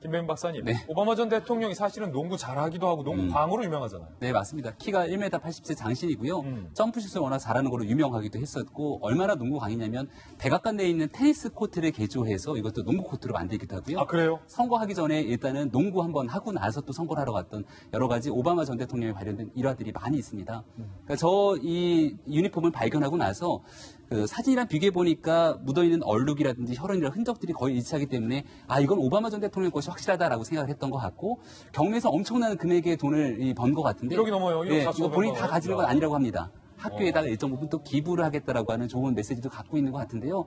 김병민 박사님, 오바마 전 대통령이 사실은 농구 잘하기도 하고 농구 광으로 유명하잖아요. 네, 맞습니다. 키가 1m 80세 장신이고요. 점프슛을 워낙 잘하는 걸로 유명하기도 했었고 얼마나 농구 광이냐면 백악관 내에 있는 테니스 코트를 개조해서 이것도 농구 코트로 만들기도 하고요. 아, 그래요? 선거하기 전에 일단은 농구 한번 하고 나서 또 선거를 하러 갔던 여러 가지 오바마 전 대통령에 관련된 일화들이 많이 있습니다. 그러니까 저 이 유니폼을 발견하고 나서 그 사진이랑 비교해 보니까 묻어있는 얼룩이라든지 혈흔이나 흔적들이 거의 일치하기 때문에 이건 오바마 전 대통령 것이 확실하다라고 생각을 했던 것 같고 경매에서 엄청난 금액의 돈을 번 것 같은데 1억이 넘어요. 1억 4,500만 이거 본인이 다 원. 가지는 건 아니라고 합니다. 학교에다가 일정 부분 또 기부를 하겠다라고 하는 좋은 메시지도 갖고 있는 것 같은데요.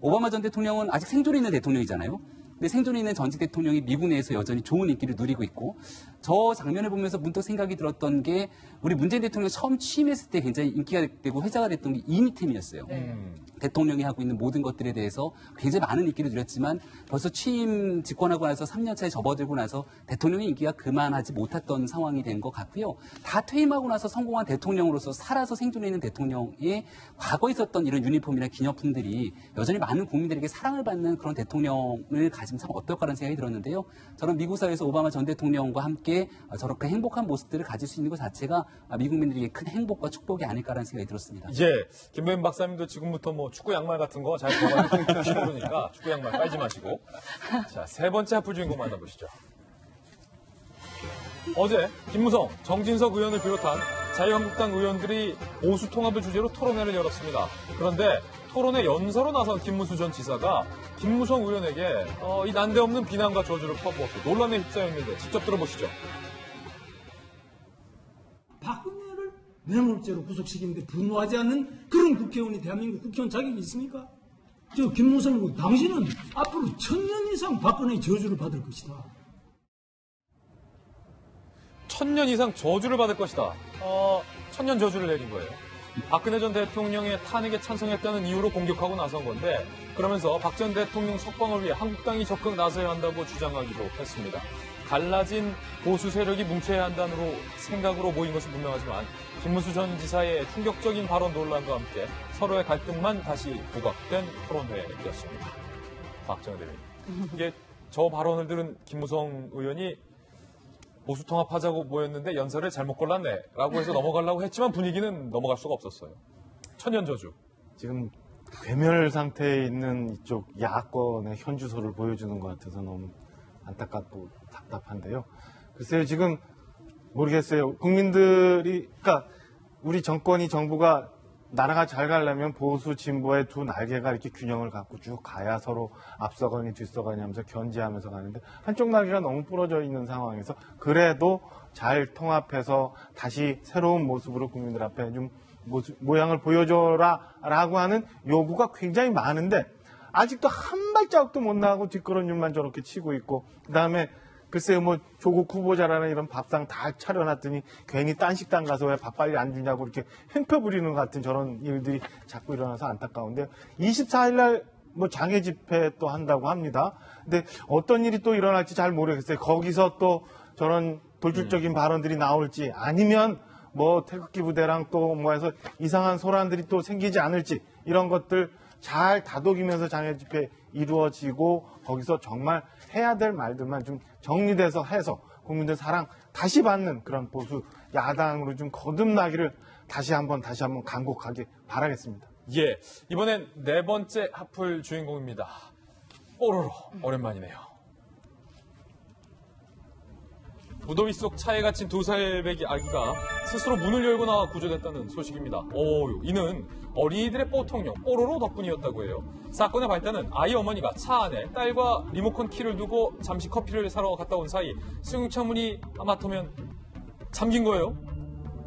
오바마 전 대통령은 아직 생존에 있는 대통령이잖아요. 근데 생존에 있는 전직 대통령이 미국 내에서 여전히 좋은 인기를 누리고 있고 저 장면을 보면서 문득 생각이 들었던 게 우리 문재인 대통령이 처음 취임했을 때 굉장히 인기가 되고 회자가 됐던 게 이미템이었어요. 대통령이 하고 있는 모든 것들에 대해서 굉장히 많은 인기를 누렸지만 벌써 취임 집권하고 나서 3년 차에 접어들고 나서 대통령의 인기가 그만하지 못했던 상황이 된 것 같고요. 다 퇴임하고 나서 성공한 대통령으로서 살아서 생존해 있는 대통령의 과거에 있었던 이런 유니폼이나 기념품들이 여전히 많은 국민들에게 사랑을 받는 그런 대통령을 가지면 참 어떨까라는 생각이 들었는데요. 저는 미국 사회에서 오바마 전 대통령과 함께 저렇게 행복한 모습들을 가질 수 있는 것 자체가 미국 국민들에게 큰 행복과 축복이 아닐까라는 생각이 들었습니다. 이제 김병민 박사님도 지금부터 뭐 축구 양말 같은 거 잘 보관하고 그러니까 축구 양말 빨지 마시고. 자, 세 번째 하프 주인공 만나보시죠. 어제 김무성, 정진석 의원을 비롯한 자유한국당 의원들이 보수 통합을 주제로 토론회를 열었습니다. 그런데 토론회 연설로 나선 김문수 전 지사가 김무성 의원에게 이 난데없는 비난과 저주를 퍼부어서 논란에 휩싸였는데 직접 들어보시죠. 박근혜를 뇌물죄로 구속시키는데 분노하지 않는 그런 국회의원이 대한민국 국회의원 자격이 있습니까? 저 김무성 의원, 당신은 앞으로 1000년 이상 박근혜의 저주를 받을 것이다. 1000년 이상 저주를 받을 것이다. 1000년 저주를 내린 거예요. 박근혜 전 대통령의 탄핵에 찬성했다는 이유로 공격하고 나선 건데 그러면서 박 전 대통령 석방을 위해 한국당이 적극 나서야 한다고 주장하기도 했습니다. 갈라진 보수 세력이 뭉쳐야 한다는 생각으로 모인 것은 분명하지만 김문수 전 지사의 충격적인 발언 논란과 함께 서로의 갈등만 다시 부각된 토론회였습니다. 박정희 대변인. 이게 저 발언을 들은 김무성 의원이 보수 통합하자고 모였는데 연설을 잘못 골랐네라고 해서 넘어가려고 했지만 분위기는 넘어갈 수가 없었어요. 천년 저주. 지금 괴멸 상태에 있는 이쪽 야권의 현주소를 보여주는 것 같아서 너무 안타깝고 답답한데요. 글쎄요, 지금 모르겠어요. 국민들이, 그러니까 우리 정부가 나라가 잘 가려면 보수 진보의 두 날개가 이렇게 균형을 갖고 쭉 가야 서로 앞서가니 뒤서가니 하면서 견제하면서 가는데 한쪽 날개가 너무 부러져 있는 상황에서 그래도 잘 통합해서 다시 새로운 모습으로 국민들 앞에 좀 모양을 보여줘라라고 하는 요구가 굉장히 많은데 아직도 한 발자국도 못 나가고 뒷걸음질만 저렇게 치고 있고 그다음에 글쎄요, 뭐, 조국 후보자라는 이런 밥상 다 차려놨더니 괜히 딴 식당 가서 왜 밥 빨리 안 주냐고 이렇게 횡표 부리는 것 같은 저런 일들이 자꾸 일어나서 안타까운데 24일날 뭐 장애 집회 또 한다고 합니다. 근데 어떤 일이 또 일어날지 잘 모르겠어요. 거기서 또 저런 돌출적인 발언들이 나올지 아니면 뭐 태극기 부대랑 또 뭐 해서 이상한 소란들이 또 생기지 않을지 이런 것들 잘 다독이면서 장애 집회 이루어지고 거기서 정말 해야 될 말들만 좀 정리돼서 해서 국민들 사랑 다시 받는 그런 보수 야당으로 좀 거듭나기를 다시 한번 간곡하게 바라겠습니다. 예, 이번엔 네 번째 하풀 주인공입니다. 뽀로로 오랜만이네요. 무더위 속 차에 갇힌 2살 배기 아기가 스스로 문을 열고 나와 구조됐다는 소식입니다. 이는 어린이들의 뽀통령 뽀로로 덕분이었다고 해요. 사건의 발단은 아이 어머니가 차 안에 딸과 리모컨 키를 두고 잠시 커피를 사러 갔다 온 사이 승용차 문이 아마터면 잠긴 거예요.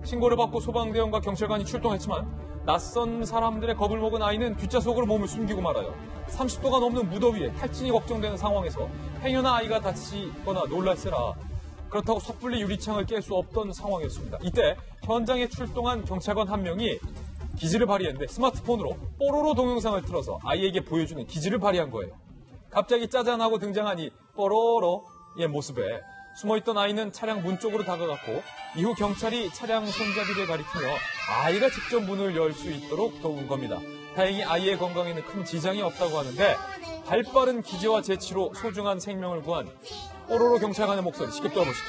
신고를 받고 소방대원과 경찰관이 출동했지만 낯선 사람들의 겁을 먹은 아이는 뒷좌석으로 몸을 숨기고 말아요. 30도가 넘는 무더위에 탈진이 걱정되는 상황에서 행여나 아이가 다치거나 놀랄세라 그렇다고 섣불리 유리창을 깰 수 없던 상황이었습니다. 이때 현장에 출동한 경찰관 한 명이 기지를 발휘했는데 스마트폰으로 뽀로로 동영상을 틀어서 아이에게 보여주는 기지를 발휘한 거예요. 갑자기 짜잔하고 등장한 이 뽀로로의 모습에 숨어있던 아이는 차량 문 쪽으로 다가갔고 이후 경찰이 차량 손잡이를 가리키며 아이가 직접 문을 열 수 있도록 도운 겁니다. 다행히 아이의 건강에는 큰 지장이 없다고 하는데 발빠른 기지와 재치로 소중한 생명을 구한 뽀로로 경찰관의 목소리 직접 들어보시죠.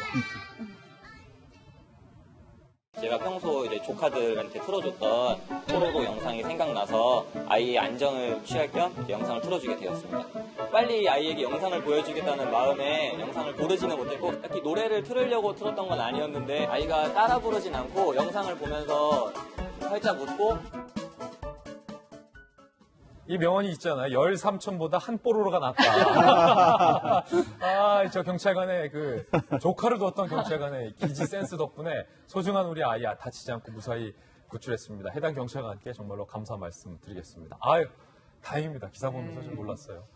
제가 평소 이제 조카들한테 틀어줬던 뽀로로 영상이 생각나서 아이의 안정을 취할 겸 영상을 틀어주게 되었습니다. 빨리 아이에게 영상을 보여주겠다는 마음에 영상을 고르지는 못했고 딱히 노래를 틀으려고 틀었던 건 아니었는데 아이가 따라 부르진 않고 영상을 보면서 활짝 웃고 이 명언이 있잖아요. 열 삼천보다 한 뽀로로가 낫다. 저 경찰관의 그 조카를 뒀던 경찰관의 기지 센스 덕분에 소중한 우리 아이 다치지 않고 무사히 구출했습니다. 해당 경찰관께 정말로 감사 말씀 드리겠습니다. 다행입니다. 기사 보면서 좀 놀랐어요.